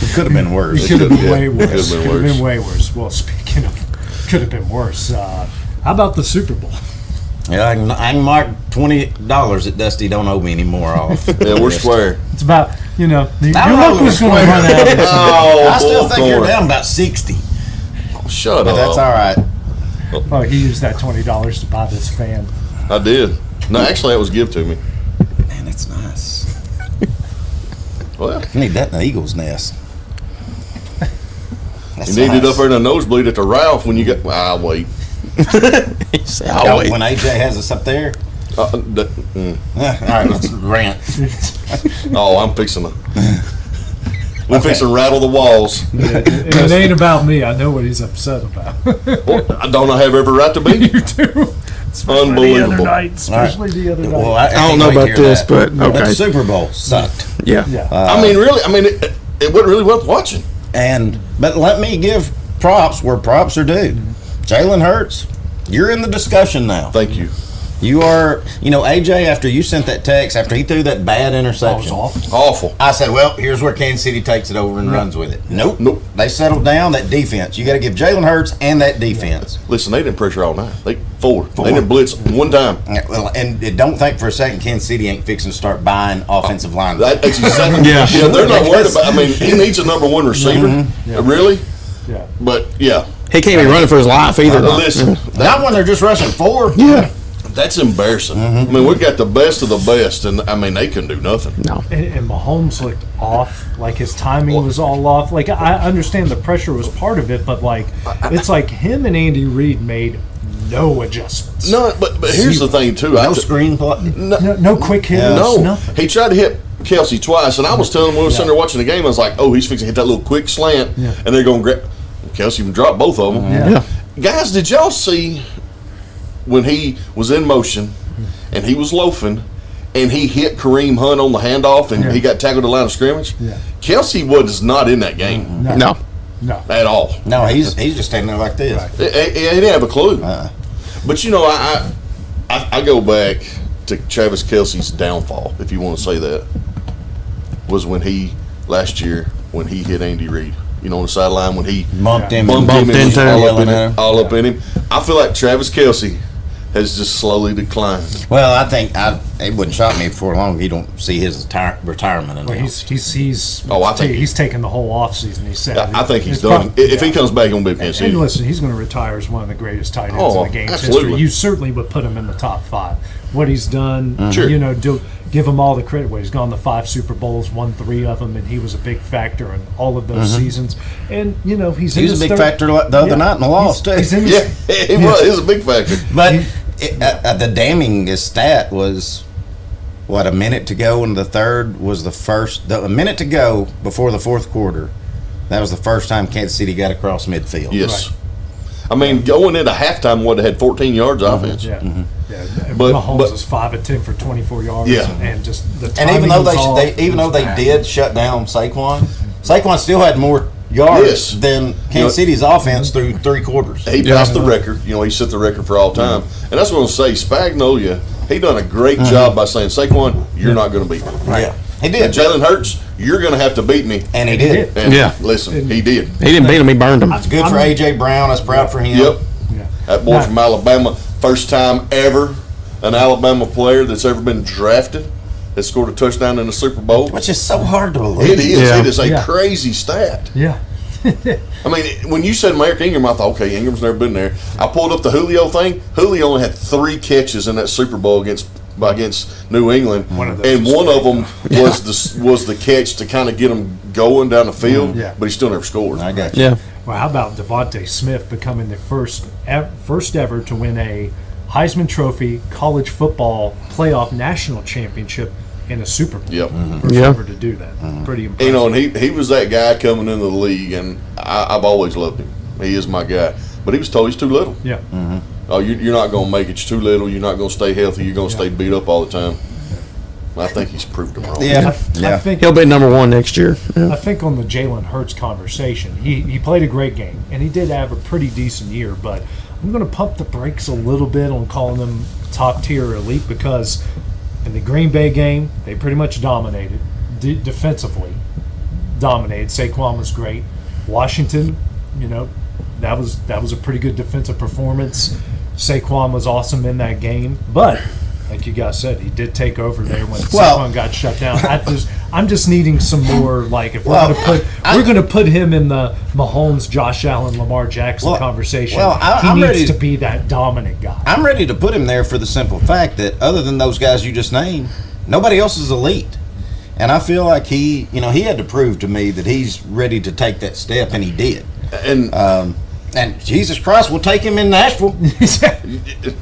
It could have been worse. It could have been way worse. Could have been way worse. Well, speaking of, could have been worse. How about the Super Bowl? Yeah, I can mark $20 that Dusty don't owe me anymore off. Yeah, we're square. It's about, your luck was going to run out. I still think you're down about 60. Oh, shut up. But that's all right. Oh, he used that $20 to buy this fan. I did. No, actually, that was given to me. Man, that's nice. Well, you need that in the Eagle's nest. You need it up there in the nosebleed at the Ralph when you get. I'll wait. I'll wait. When AJ has us up there. All right, let's rant. Oh, I'm fixing to. We're fixing to rattle the walls. It ain't about me. I know what he's upset about. Well, don't I have every right to be? You do. Especially Unbelievable. The other night. Especially the other night. Well, I don't know about this, but okay. But the Super Bowl sucked. Yeah. I mean, really. I mean, it wasn't really worth watching. But let me give props where props are due. Jalen Hurts, you're in the discussion now. Thank you. You are, AJ, after you sent that text, after he threw that bad interception. Oh, it was awful. I said, well, here's where Kansas City takes it over and runs with it. Nope. They settled down. That defense. You got to give Jalen Hurts and that defense. Listen, they didn't pressure all night. They didn't blitz one time. Yeah, well, and don't think for a second Kansas City ain't fixing to start buying offensive line. That's exactly. Yeah, they're not worried about. I mean, he needs a number one receiver. Really. Yeah. But yeah. He can't be running for his life either. Listen, not when they're just rushing 4. Yeah. That's embarrassing. I mean, we got the best of the best, and I mean, they couldn't do nothing. No. And Mahomes looked off. Like his timing was all off. Like I understand the pressure was part of it, but like it's like him and Andy Reid made no adjustments. No, but here's the thing too. No screen play. No quick hits. Nothing. He tried to hit Kelsey twice, and I was telling him when we were sitting there watching the game, I was like, "Oh, he's fixing to hit that little quick slant, and they're going to grab." Kelsey even dropped both of them. Yeah. Guys, did y'all see when he was in motion and he was loafing and he hit Kareem Hunt on the handoff and he got tackled at the line of scrimmage? Yeah. Kelsey was not in that game. No. At all. No, he's just standing there like this. He didn't have a clue. But you know, I go back to Travis Kelce's downfall, if you want to say that, was when he last year when he hit Andy Reid. You know, on the sideline when he bumped him and into all up in him. I feel like Travis Kelce has just slowly declined. Well, I think it wouldn't shock me for long if you don't see his retirement. Well, he's I think he's taken the whole offseason. He said. I think he's done. If he comes back, he's going to be Kansas City. And listen, he's going to retire as one of the greatest tight ends in the game's absolutely. history. You certainly would put him in the top 5. What he's done, Sure. you know, give him all the credit. He's gone to 5 Super Bowls, won 3 of them, and he was a big factor in all of those seasons. And you know, he's a big factor the other night in the loss too. He's in He was. He was a big factor. But the damningest stat was a minute to go in the third was a minute to go before the fourth quarter. That was the first time Kansas City got across midfield. Yes. Right. I mean, going into halftime, they had 14 yards offense. Yeah. Yeah. But Mahomes was 5 of 10 for 24 yards. Yeah. And just the And timing even though was off, they did shut down Saquon still had more yards than Kansas City's offense through 3 quarters. He passed the record. You know, he set the record for all time. And that's what I'm going to say. Spagnolia, he done a great job by saying, Saquon, you're not going to beat me. Right. Yeah. He did. And Jalen Hurts, you're going to have to beat me. And he did. And listen, he did. He didn't beat him, he burned him. It's good for A.J. Brown. I was proud for him. Yep. That boy from Alabama, first time ever an Alabama player that's ever been drafted has scored a touchdown in the Super Bowl. Which is so hard to believe. It is. It is a crazy stat. Yeah. I mean, when you said Mark Ingram, I thought, okay, Ingram's never been there. I pulled up the Julio thing. Julio only had 3 catches in that Super Bowl against New England, and one of them was the catch to kind of get him going down the field. But he still never scored. I got you. Yeah. Well, how about Devontae Smith becoming the first ever to win a Heisman Trophy college football playoff national championship in a Super Bowl? Yep. First ever to do that. Pretty impressive. You know, and he was that guy coming into the league, and I've always loved him. He is my guy. But he was told he's too little. Yeah. Oh, you're not going to make it. You're too little. You're not going to stay healthy. You're going to stay beat up all the time. I think he's proved him wrong. I think He'll be number 1 next year. I think on the Jalen Hurts conversation, he played a great game, and he did have a pretty decent year, but I'm going to pump the brakes a little bit on calling them top-tier elite because in the Green Bay game, they pretty much dominated, defensively dominated. Saquon was great. Washington, you know, that was a pretty good defensive performance. Saquon was awesome in that game, but like you guys said, he did take over there when Saquon got shut down. I'm just needing some more. Like if we're going to put him in the Mahomes, Josh Allen, Lamar Jackson conversation. He needs to be that dominant guy. I'm ready to put him there for the simple fact that other than those guys you just named, nobody else is elite. And I feel like he had to prove to me that he's ready to take that step, and he did. And Jesus Christ, we'll take him in Nashville.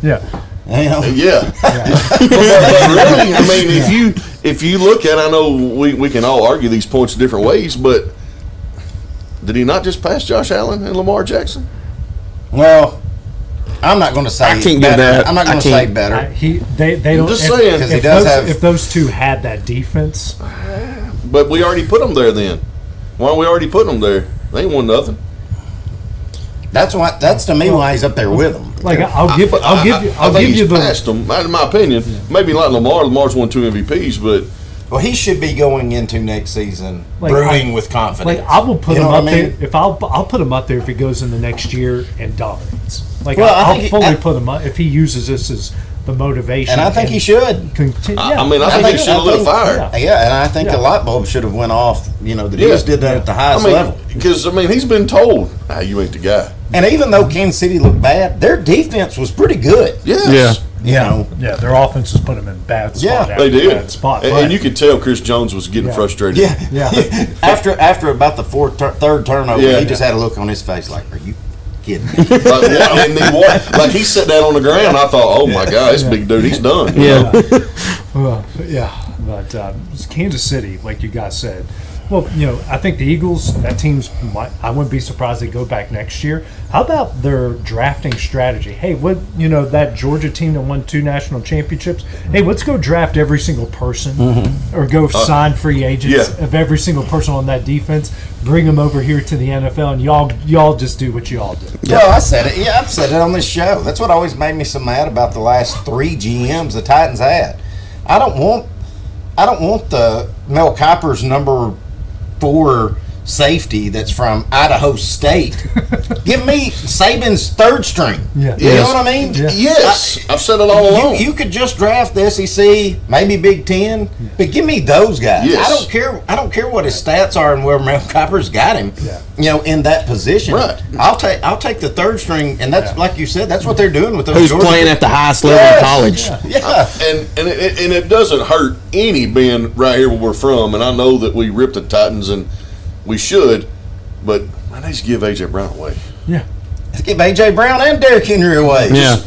Yeah. You know? Yeah. But really, I mean, if you look at, I know we can all argue these points different ways, but did he not just pass Josh Allen and Lamar Jackson? Well, I'm not going to say I can't get that. I'm not going to say better. They don't. Just saying, because if those two had that defense, but we already put them there. Then why don't we already put them there? They ain't won nothing. That's to me why he's up there with them. Like I'll give you the passed them. In my opinion, maybe like Lamar. Lamar's won 2 MVPs, but well, he should be going into next season brewing with confidence. Like I will put him up there if I'll put him up there if he goes in the next year and dominates. Like I'll fully put him up if he uses this as the motivation. And I think he should. Continue. I mean, I think he should have lit a fire. Yeah, and I think the light bulb should have went off. You know, that he just did that at the highest level. Because he's been told, you ain't the guy. And even though Kansas City looked bad, their defense was pretty good. Yes. Yeah. Their offenses put them in bad spot. They did. Bad spot. And you could tell Chris Jones was getting frustrated. Yeah. After about the third turnover, he just had a look on his face like, "Are you kidding me?" Like he sat down on the ground. I thought, "Oh my God, this big dude, he's done." But Kansas City, like you guys said, Well, you know, I think the Eagles, that team's, I wouldn't be surprised they go back next year. How about their drafting strategy? Hey, what, you know, that Georgia team that won 2 national championships, hey, let's go draft every single person or go sign free agents of every single person on that defense, bring them over here to the NFL, and y'all just do what y'all do. Well, I said it. Yeah, I've said it on this show. That's what always made me so mad about the last 3 GMs the Titans had. I don't want the Mel Kiper's number 4 safety that's from Idaho State. Give me Saban's 3rd string. Yeah. You know what I mean? Yeah. Yes. I've said it all along. You could just draft the SEC, maybe Big Ten, but give me those guys. Yes. I don't care what his stats are and where Mel Kiper's got him. Yeah. You know, in that position. Right. I'll take the 3rd string, and that's like you said. That's what they're doing with those. Who's Georgia playing kids. at the highest level in college? Yeah. And it doesn't hurt any being right here where we're from. And I know that we ripped the Titans, and we should, but man, they just give A.J. Brown away. Yeah. Let's give A.J. Brown and Derrick Henry away. Yeah.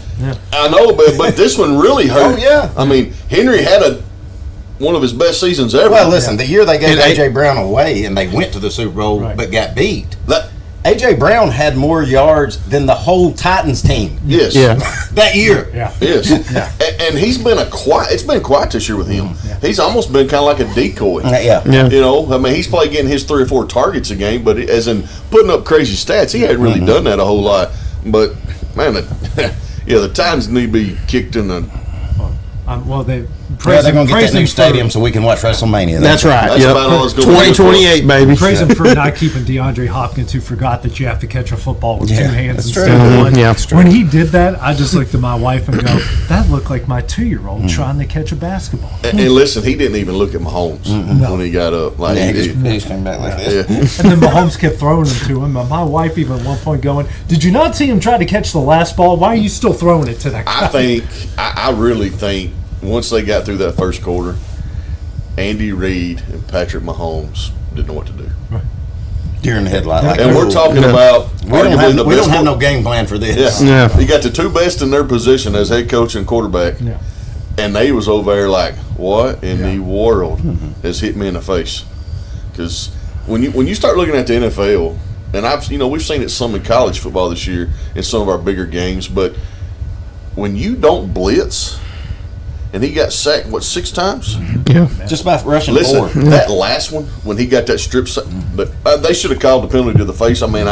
I know, but this one really hurt. Oh, yeah. I mean, Henry had one of his best seasons ever. Well, listen, the year they gave A.J. Brown away and they went to the Super Bowl but got beat, A.J. Brown had more yards than the whole Titans team. Yes. Yeah. That year. Yeah. Yes. And he's been it's been quiet this year with him. Yeah. He's almost been kind of like a decoy. Yeah. You know, I mean, he's probably getting his 3 or 4 targets a game, but as in putting up crazy stats, he hadn't really done that a whole lot. But, man, the Titans need to be kicked in the... Well, they're going to get that new stadium so we can watch WrestleMania. That's right. That's about all it's going to be. 2028, baby. Praise him for not keeping DeAndre Hopkins, who forgot that you have to catch a football with 2 hands instead of one. Yeah. When he did that, I just looked at my wife and go, that looked like my 2-year-old trying to catch a basketball. And listen, he didn't even look at Mahomes when he got up. Like he just came back like this. And then Mahomes kept throwing them to him. My wife even at one point going, did you not see him try to catch the last ball? Why are you still throwing it to that guy? I really think once they got through that first quarter, Andy Reid and Patrick Mahomes didn't know what to do. Deer in the headlight. And we're talking about we don't have no game plan for this. Yeah. You got the 2 best in their position as head coach and quarterback. Yeah. And they was over there like, what in the world has hit me in the face? Because when you start looking at the NFL, and we've seen it some in college football this year in some of our bigger games, but when you don't blitz, and he got sacked, 6 times? Yeah. Just by rushing 4. Listen, that last one, when he got that strip sack, but they should have called the penalty to the face. I mean,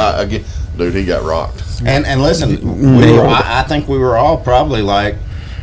dude, he got rocked. And listen, I think we were all probably like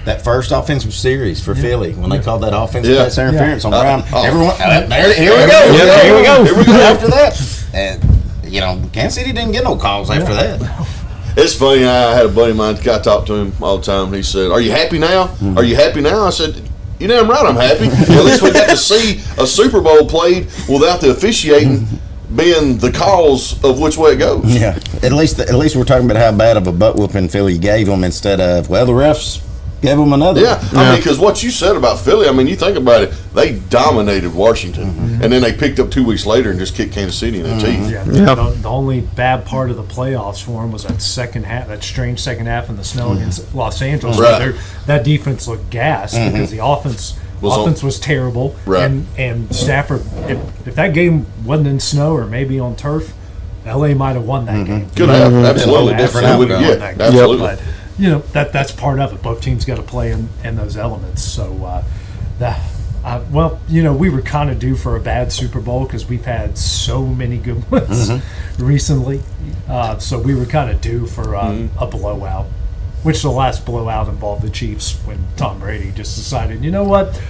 that first offensive series for Philly when they called that offensive pass interference on Brown. Everyone, here we go. After that, and Kansas City didn't get no calls after that. It's funny. I had a buddy of mine. I talk to him all the time. He said, "Are you happy now? Are you happy now?" I said, "You damn right, I'm happy. At least we got to see a Super Bowl played without the officiating being the cause of which way it goes." Yeah. At least we're talking about how bad of a butt whooping Philly gave them instead of the refs gave them another. Yeah. I mean, because what you said about Philly, I mean, you think about it, they dominated Washington, and then they picked up 2 weeks later and just kicked Kansas City in the teeth. Yeah. The only bad part of the playoffs for them was that second half, that strange second half in the snow against Los Angeles. Right. That defense looked gassed because the offense was terrible. Right. And Stafford, if that game wasn't in snow or maybe on turf, LA might have won that game. Could have. Absolutely. Different outcome. Yeah, absolutely. But, that's part of it. Both teams got to play in those elements. So, we were kind of due for a bad Super Bowl because we've had so many good ones recently. So we were kind of due for a blowout, which the last blowout involved the Chiefs when Tom Brady just decided, you know what,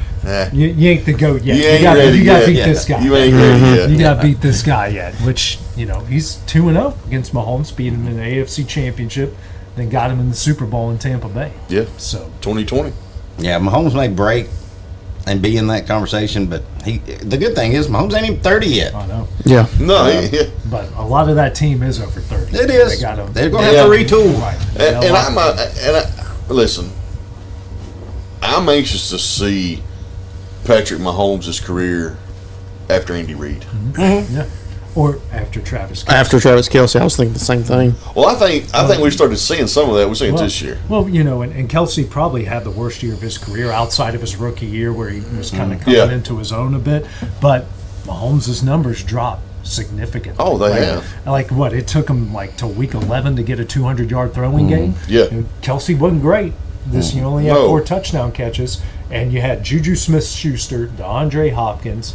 you ain't the GOAT yet. You got to beat this guy. You ain't ready yet. You got to beat this guy yet, which, he's 2-0 against Mahomes, beat him in the AFC Championship, then got him in the Super Bowl in Tampa Bay. Yeah. So 2020. Yeah, Mahomes may break and be in that conversation, but the good thing is Mahomes ain't even 30 yet. I know. Yeah. No, but a lot of that team is over 30. It is. They're going to have to retool. Right. Listen, I'm anxious to see Patrick Mahomes' career after Andy Reid. Yeah. Or after Travis Kelce. After Travis Kelce, I was thinking the same thing. Well, I think we started seeing some of that. We're seeing it this year. Well, and Kelce probably had the worst year of his career outside of his rookie year where he was kind of coming into his own a bit. But Mahomes' numbers dropped significantly. Oh, they have. Like what? It took him like till week 11 to get a 200-yard throwing game. Yeah. And Kelsey wasn't great. You only had 4 touchdown catches, and you had Juju Smith-Schuster, DeAndre Hopkins.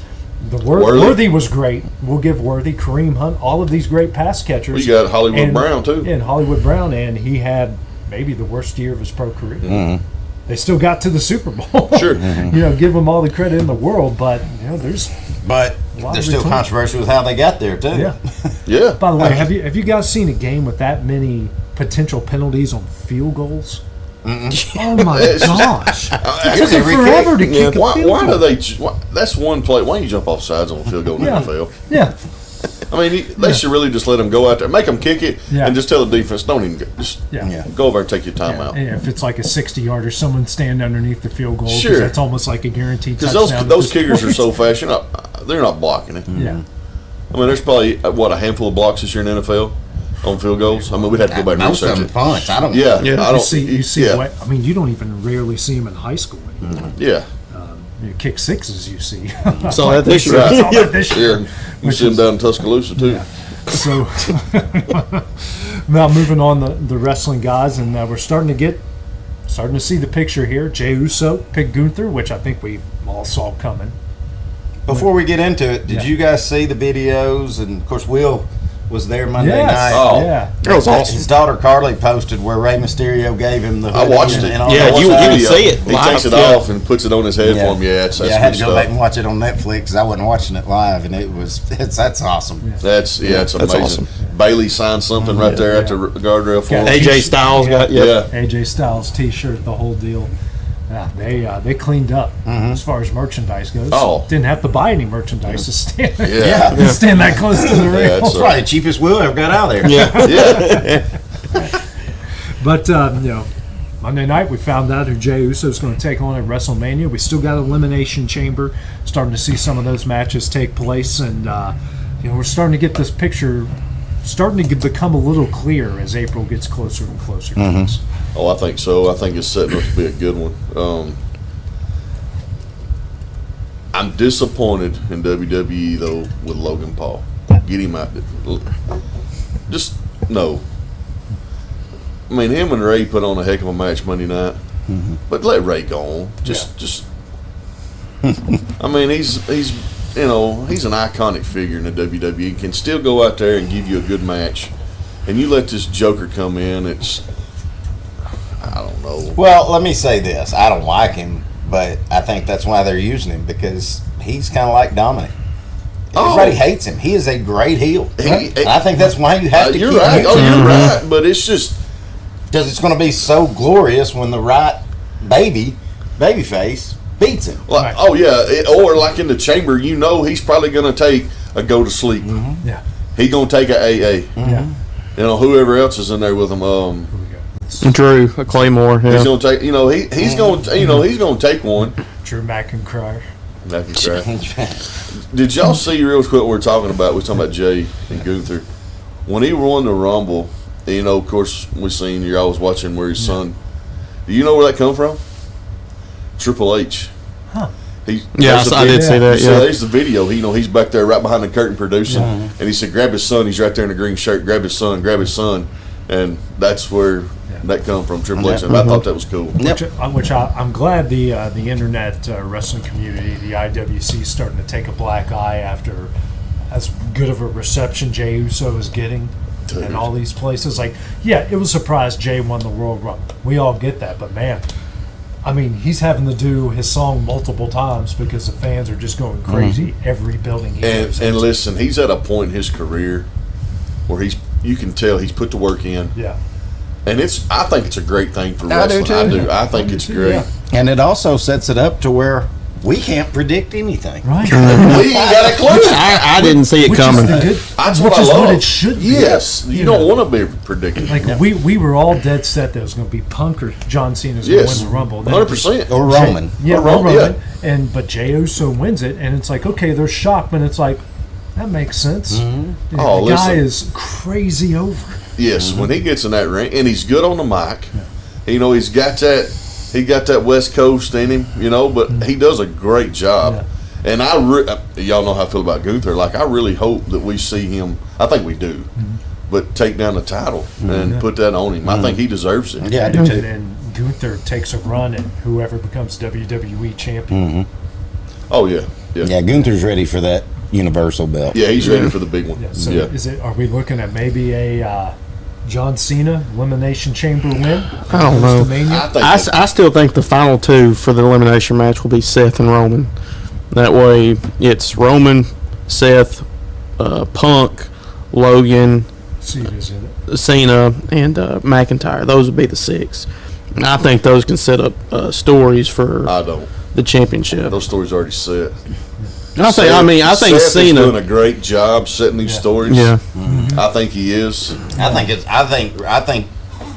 Worthy was great. We'll give Worthy, Kareem Hunt, all of these great pass catchers. We got Hollywood Brown too. And Hollywood Brown, and he had maybe the worst year of his pro career. They still got to the Super Bowl. Sure. Give them all the credit in the world, but there's still controversy with how they got there too. Yeah. Yeah. By the way, have you guys seen a game with that many potential penalties on field goals? Oh my gosh! It took them forever to kick a field goal. Why do they? That's one play. Why don't you jump off sides on a field goal in the NFL? Yeah. I mean, they should really just let them go out there, make them kick it, and just tell the defense, don't even go over and take your time out. And if it's like a 60-yarder, someone stand underneath the field goal. Sure. That's almost like a guaranteed touchdown. Because those kickers are so fast, they're not blocking it. Yeah. I mean, there's probably a handful of blocks this year in the NFL on field goals. I mean, we'd have to go back and research it. Punts. I don't. Yeah. I don't. You see. I mean, you don't even rarely see them in high school anymore. Yeah. Kick sixes you see. Saw that this year. Yeah. We see them down in Tuscaloosa too. Yeah. So now moving on the wrestling guys, and we're starting to see the picture here. Jey Uso picked Gunther, which I think we all saw coming. Before we get into it, did you guys see the videos? And of course, Will was there Monday night. Oh, yeah, that was awesome. His daughter Carly posted where Rey Mysterio gave him the. I watched it. You can see it. He takes it off and puts it on his head for him. Yeah, that's I had to go back and watch it on Netflix because I wasn't watching it live, and that's awesome. Yeah. It's amazing. Awesome. Bailey signed something right there at the guardrail for him. AJ Styles got AJ Styles T-shirt, the whole deal. Yeah, they cleaned up as far as merchandise goes. Oh. Didn't have to buy any merchandise to stand Yeah. stand that close to the ring. That's probably the cheapest Will ever got out of there. Yeah. But Monday night we found out who Jey Uso is going to take on at WrestleMania. We still got Elimination Chamber, starting to see some of those matches take place, and we're starting to get this picture starting to become a little clearer as April gets closer and closer to us. Oh, I think so. I think it's setting up to be a good one. I'm disappointed in WWE though with Logan Paul. Get him out. Just no. I mean, him and Ray put on a heck of a match Monday night, but let Ray go on. Just. I mean, he's an iconic figure in the WWE. Can still go out there and give you a good match, and you let this Joker come in. I don't know. Well, let me say this: I don't like him, but I think that's why they're using him because he's kind of like Dominic. Everybody hates him. He is a great heel. I think that's why you have to. You're keep right. him. You're right. But it's just because it's going to be so glorious when the right babyface beats him. Like, oh yeah, or like in the chamber, he's probably going to take a go to sleep. Yeah, he's going to take a AA. Yeah, whoever else is in there with him. Drew, a Claymore. Yeah. He's going to take. He's going to. He's going to take one. Drew McIntyre. Did y'all see real quick what we're talking about? We're talking about Jey and Gunther. When he won the Rumble, of course, we seen you're always watching where his son. Do you know where that come from? Triple H. Huh. I did see that. So there's the video. He's back there right behind the curtain producing, and he said, "Grab his son." He's right there in the green shirt. Grab his son. Grab his son, and that's where that come from. Triple H. And I thought that was cool. Which I'm glad the internet wrestling community, the IWC, is starting to take a black eye after as good of a reception Jey Uso is getting. In all these places, it was a surprise Jey won the Royal Rumble. We all get that, but man, I mean, he's having to do his song multiple times because the fans are just going crazy every building he goes and into. Listen, he's at a point in his career where you can tell he's put the work in. Yeah. And I think it's a great thing for wrestling. I do too. I think it's great. Yeah. And it also sets it up to where we can't predict anything. Right. We ain't got a clue. I didn't see it coming. That's what I love. What it should be. Yes. You don't want to be predicting. We were all dead set that it was going to be Punk or John Cena's going to win the Rumble. 100%. Or Roman. Roman. But Jey Uso wins it, and it's like, okay, they're shocked, but it's like, that makes sense. Mm-hmm. The guy is crazy over. Yes, when he gets in that ring, and he's good on the mic. Yeah. He's got that. He got that West Coast in him, but he does a great job. And y'all know how I feel about Gunther. Like, I really hope that we see him. I think we do, but take down the title and put that on him. I think he deserves it. Yeah, I do too. And then Gunther takes a run at whoever becomes WWE champion. Oh yeah. Yeah, Gunther's ready for that Universal belt. Yeah, he's ready for the big one. Yeah, so are we looking at maybe a John Cena Elimination Chamber win? I don't know. I still think the final two for the elimination match will be Seth and Roman. That way, it's Roman, Seth, Punk, Logan, Cena, and McIntyre. Those would be the 6. And I think those can set up stories for the championship. Those stories already set. I think Seth Cena is doing a great job setting these stories. Yeah. I think he is. I think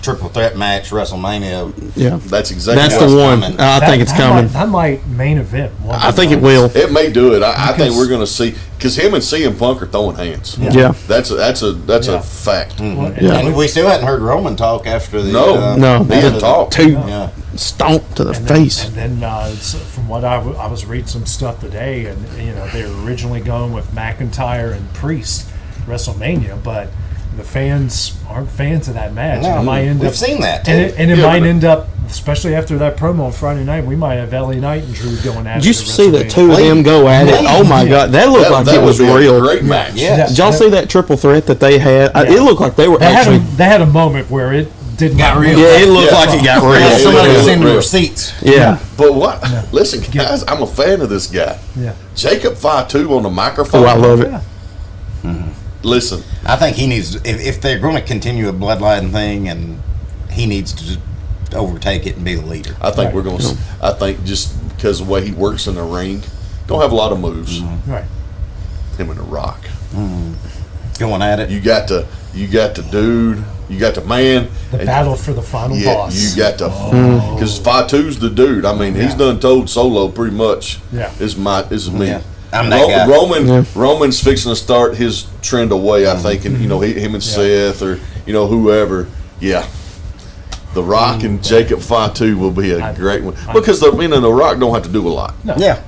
triple threat match WrestleMania. Yeah, that's exactly. That's the one. I think it's coming. That might main event. I think it will. It may do it. I think we're going to see, because him and CM Punk are throwing hands. Yeah. That's a fact. And we still hadn't heard Roman talk after the no, they didn't talk. Two stomp to the face. And then from what I was reading some stuff today, and they were originally going with McIntyre and Priest WrestleMania, but the fans aren't fans of that match. No, it might end we've seen that. And it might end up, especially after that promo on Friday night, we might have LA Knight and Drew going at it. Did you see the two of them go at it? Oh my God, that looked like it was real. Great match. Yeah. Did y'all see that triple threat that they had? It looked like they were actually. They had a moment where it didn't got real. Yeah, it looked like it got real. Somebody was in the receipts. Yeah. But what? Listen, guys, I'm a fan of this guy. Yeah. Jacob Fatu on the microphone. Oh, I love it. Listen, I think he needs, if they're going to continue a bloodline thing, and he needs to just overtake it and be the leader. I think we're going to. I think just because of the way he works in the ring, don't have a lot of moves. Right. Him and The Rock. Going at it. You got the dude. You got the man. The battle for the final boss. You got the because Fatu's the dude. I mean, he's done told Solo pretty much. Yeah. This is me. Yeah. I'm that guy. Roman's fixing to start his trend away, I think, and him and Seth or whoever. Yeah, The Rock and Jacob Fatu will be a great one because The Rock don't have to do a lot. No. Yeah,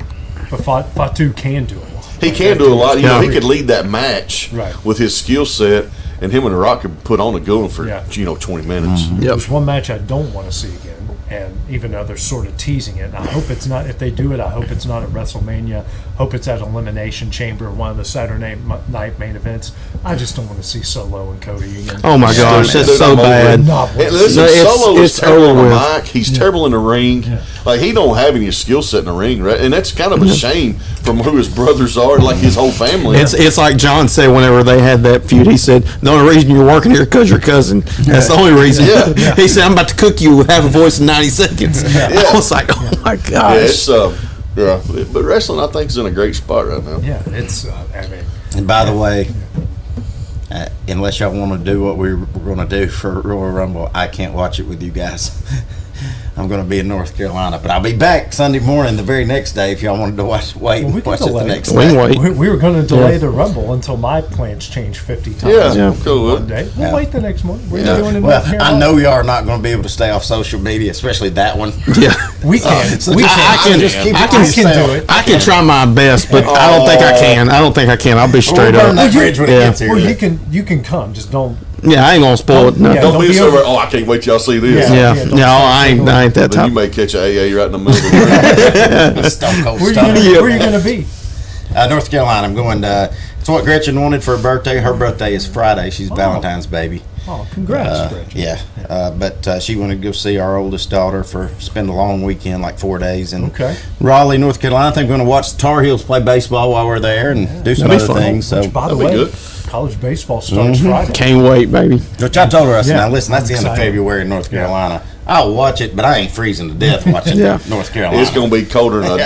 but Fatu can do a lot. He can do a lot. He could lead that match Right. with his skill set, and him and The Rock could put on a going for 20 minutes. There's one match I don't want to see again, and even though they're sort of teasing it, and I hope it's not. If they do it, I hope it's not at WrestleMania. Hope it's at Elimination Chamber, one of the Saturday night main events. I just don't want to see Solo and Cody again. Oh my gosh, that's so bad. Listen, Solo is terrible on the over mic. He's terrible in the ring. Like, he don't have any skill set in the ring, right? And that's kind of a shame from who his brothers are, like his whole family. It's like John said whenever they had that feud. He said, the only reason you're working here is because your cousin. That's the only reason. Yeah. He said, I'm about to cook you with Have a Voice in 90 seconds. I was like, oh my gosh. Yeah, it's but wrestling, I think, is in a great spot right now. Yeah, it's. I mean, and by the way, unless y'all want to do what we're going to do for Royal Rumble, I can't watch it with you guys. I'm going to be in North Carolina, but I'll be back Sunday morning, the very next day. If y'all wanted to watch it the next day. We were going to delay the Rumble until my plans changed 50 times. Yeah, cool. One day. We'll wait the next morning. What are you doing in well, North Carolina? I know y'all are not going to be able to stay off social media, especially that one. Yeah, we can. I can try my best, but I don't think I can. I'll be straight up. Well, you can come. Just don't. Yeah, I ain't gonna spoil it. No. Don't be so. Oh, I can't wait till y'all see this. Yeah. No, I ain't that type. You may catch an AA right in the middle. Stone Cold Where are you gonna be? North Carolina. I'm going to. It's what Gretchen wanted for her birthday. Her birthday is Friday. She's Valentine's baby. Oh, congrats, Gretchen. Yeah, but she wanted to go see our oldest daughter spend a long weekend, like 4 days in Raleigh, North Carolina. I think we're going to watch the Tar Heels play baseball while we're there and do some other things. So, by the way, college baseball starts Friday. Can't wait, baby. Which I told her, I said, now listen, that's the end of February in North Carolina. I'll watch it, but I ain't freezing to death watching North Carolina. It's going to be colder than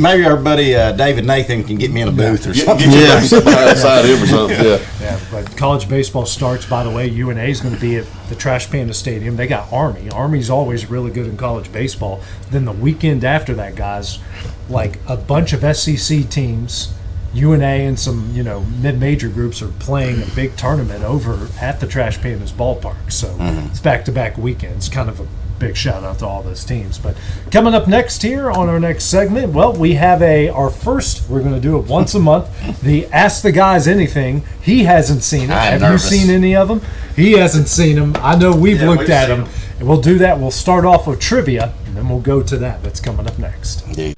maybe our buddy David Nathan can get me in a booth or something. Outside him or something. Yeah, but college baseball starts, by the way. UNA is going to be at the Trash Panda Stadium. They got Army. Army's always really good in college baseball. Then the weekend after that, guys, like a bunch of SEC teams, UNA and some mid-major groups are playing a big tournament over at the Trash Pandas ballpark. So it's back-to-back weekends, kind of a big shout out to all those teams. But coming up next here on our next segment, well, we have our first, we're going to do it once a month, the Ask the Guys Anything. He hasn't seen it. Have nervous. You seen any of them? He hasn't seen them. I know we've looked at them. And we'll do that. We'll start off with trivia, and then we'll go to that. That's coming up next. Indeed.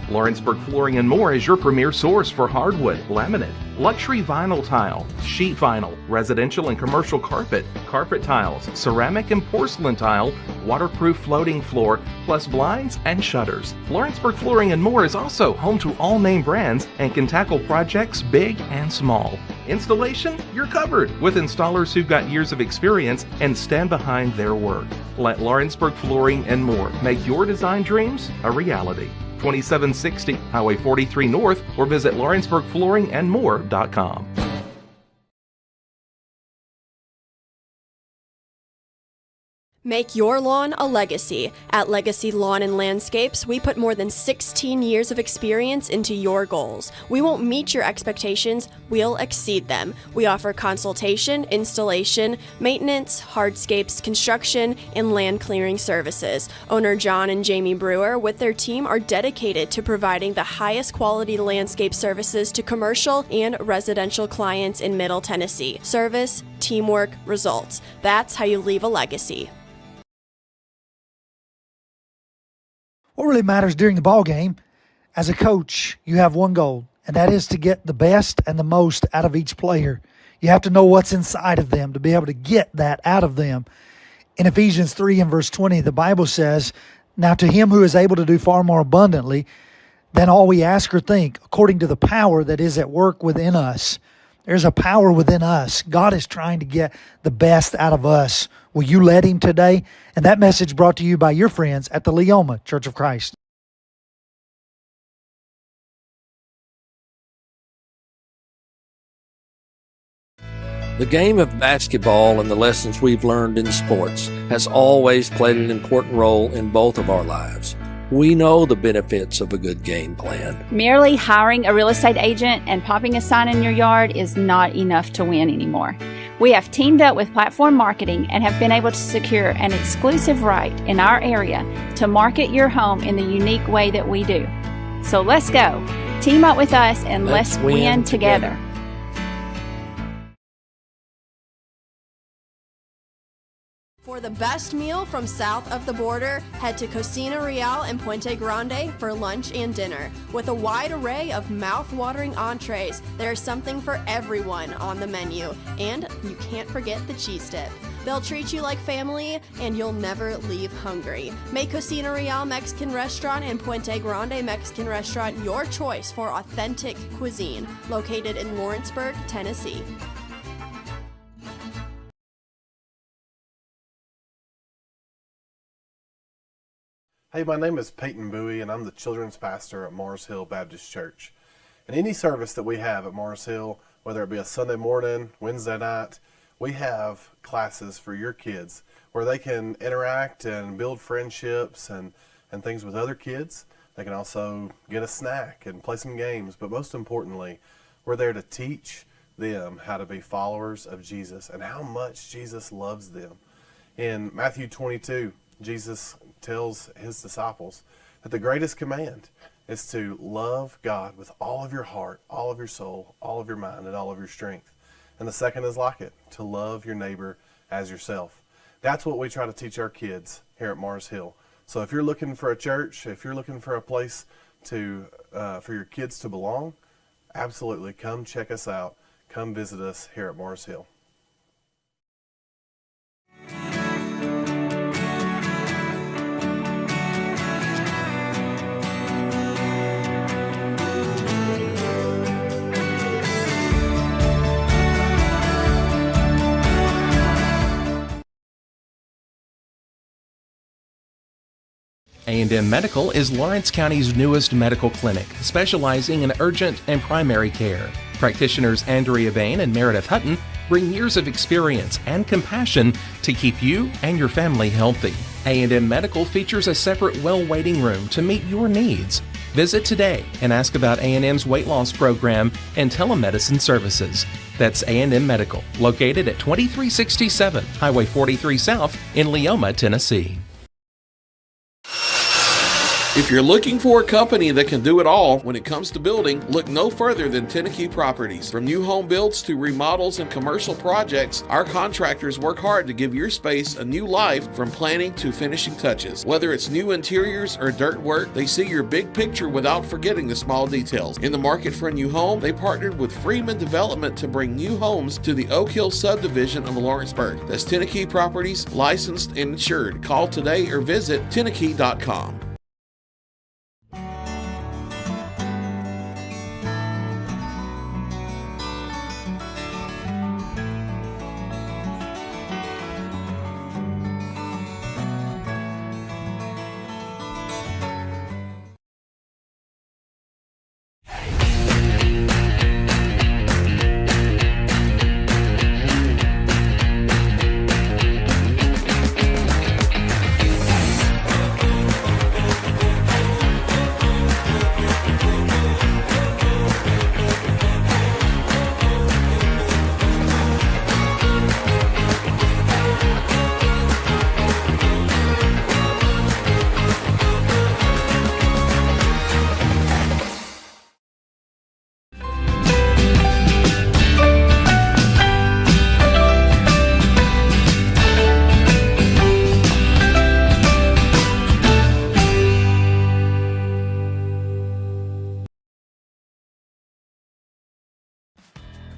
Lawrenceburg Flooring and More is your premier source for hardwood, laminate, luxury vinyl tile, sheet vinyl, residential and commercial carpet, carpet tiles, ceramic and porcelain tile, waterproof floating floor, plus blinds and shutters. Lawrenceburg Flooring and More is also home to all name brands and can tackle projects big and small. Installation, you're covered with installers who've got years of experience and stand behind their work. Let Lawrenceburg Flooring and More make your design dreams a reality. 2760 Highway 43 North, or visit LawrenceburgFlooringandMore.com. Make your lawn a legacy. At Legacy Lawn and Landscapes, we put more than 16 years of experience into your goals. We won't meet your expectations, we'll exceed them. We offer consultation, installation, maintenance, hardscapes, construction, and land clearing services. Owner John and Jamie Brewer with their team are dedicated to providing the highest quality landscape services to commercial and residential clients in Middle Tennessee. Service, teamwork, results. That's how you leave a legacy. What really matters during the ball game, as a coach, you have one goal, and that is to get the best and the most out of each player. You have to know what's inside of them to be able to get that out of them. In Ephesians 3 and verse 20, the Bible says, "Now to him who is able to do far more abundantly than all we ask or think, according to the power that is at work within us." There's a power within us. God is trying to get the best out of us. Will you let him today? And that message brought to you by your friends at the Leoma Church of Christ. The game of basketball and the lessons we've learned in sports has always played an important role in both of our lives. We know the benefits of a good game plan. Merely hiring a real estate agent and popping a sign in your yard is not enough to win anymore. We have teamed up with Platform Marketing and have been able to secure an exclusive right in our area to market your home in the unique way that we do. So let's go. Team up with us and let's win together. For the best meal from south of the border, head to Cocina Real and Puente Grande for lunch and dinner. With a wide array of mouth-watering entrees, there's something for everyone on the menu. And you can't forget the cheese dip. They'll treat you like family, and you'll never leave hungry. Make Cocina Real Mexican Restaurant and Puente Grande Mexican Restaurant your choice for authentic cuisine, located in Lawrenceburg, Tennessee. Hey, my name is Peyton Bowie, and I'm the children's pastor at Mars Hill Baptist Church. And any service that we have at Mars Hill, whether it be a Sunday morning, Wednesday night, we have classes for your kids where they can interact and build friendships and things with other kids. They can also get a snack and play some games. But most importantly, we're there to teach them how to be followers of Jesus and how much Jesus loves them. In Matthew 22, Jesus tells his disciples that the greatest command is to love God with all of your heart, all of your soul, all of your mind, and all of your strength. And the second is like it, to love your neighbor as yourself. That's what we try to teach our kids here at Mars Hill. So if you're looking for a church, if you're looking for a place to for your kids to belong, absolutely come check us out. Come visit us here at Mars Hill. A&M Medical is Lawrence County's newest medical clinic, specializing in urgent and primary care. Practitioners Andrea Bain and Meredith Hutton bring years of experience and compassion to keep you and your family healthy. A&M Medical features a separate well waiting room to meet your needs. Visit today and ask about A&M's weight loss program and telemedicine services. That's A&M Medical, located at 2367 Highway 43 South in Leoma, Tennessee. If you're looking for a company that can do it all when it comes to building, look no further than Tenakee Properties. From new home builds to remodels and commercial projects, our contractors work hard to give your space a new life from planning to finishing touches. Whether it's new interiors or dirt work, they see your big picture without forgetting the small details. In the market for a new home, they partnered with Freeman Development to bring new homes to the Oak Hill subdivision of Lawrenceburg. That's Tenakee Properties, licensed and insured. Call today or visit Tenakee.com.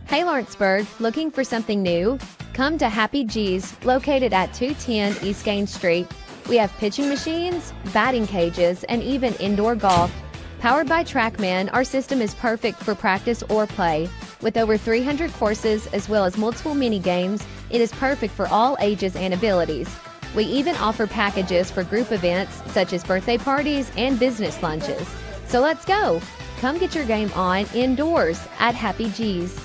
Hey Lawrenceburg, looking for something new? Come to Happy G's, located at 210 East Gaines Street. We have pitching machines, batting cages, and even indoor golf. Powered by TrackMan, our system is perfect for practice or play. With over 300 courses as well as multiple mini games, it is perfect for all ages and abilities. We even offer packages for group events such as birthday parties and business lunches. So let's go! Come get your game on indoors at Happy G's.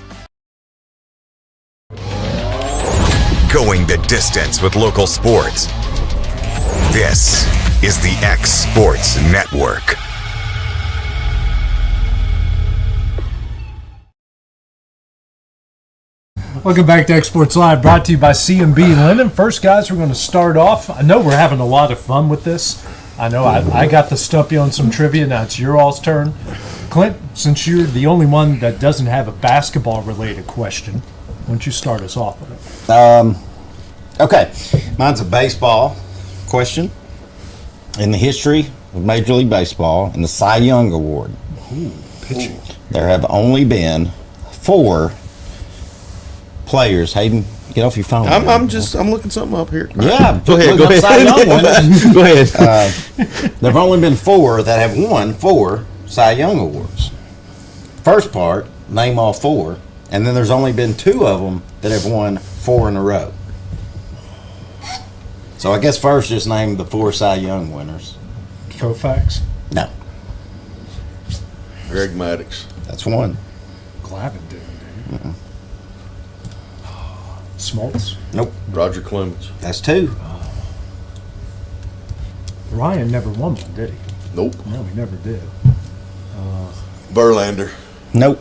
Going the distance with local sports. This is the X Sports Network. Welcome back to X Sports Live, brought to you by CMB Linen. First, guys, we're going to start off. I know we're having a lot of fun with this. I know I got to stump you on some trivia. Now it's your all's turn. Clint, since you're the only one that doesn't have a basketball-related question, why don't you start us off with it? Okay. Mine's a baseball question. In the history of Major League Baseball and the Cy Young Award, pitching. There have only been 4 players. Hayden, get off your phone. I'm looking something up here. Yeah, go ahead. Cy Young winners. Go ahead. There have only been 4 that have won 4 Cy Young Awards. First part, name all 4, and then there's only been 2 of them that have won 4 in a row. So I guess first just name the 4 Cy Young winners. Koufax? No. Greg Maddux. That's 1. Glavine didn't. Smoltz? Nope. Roger Clemens. That's 2. Ryan never won one, did he? Nope. No, he never did. Verlander. Nope.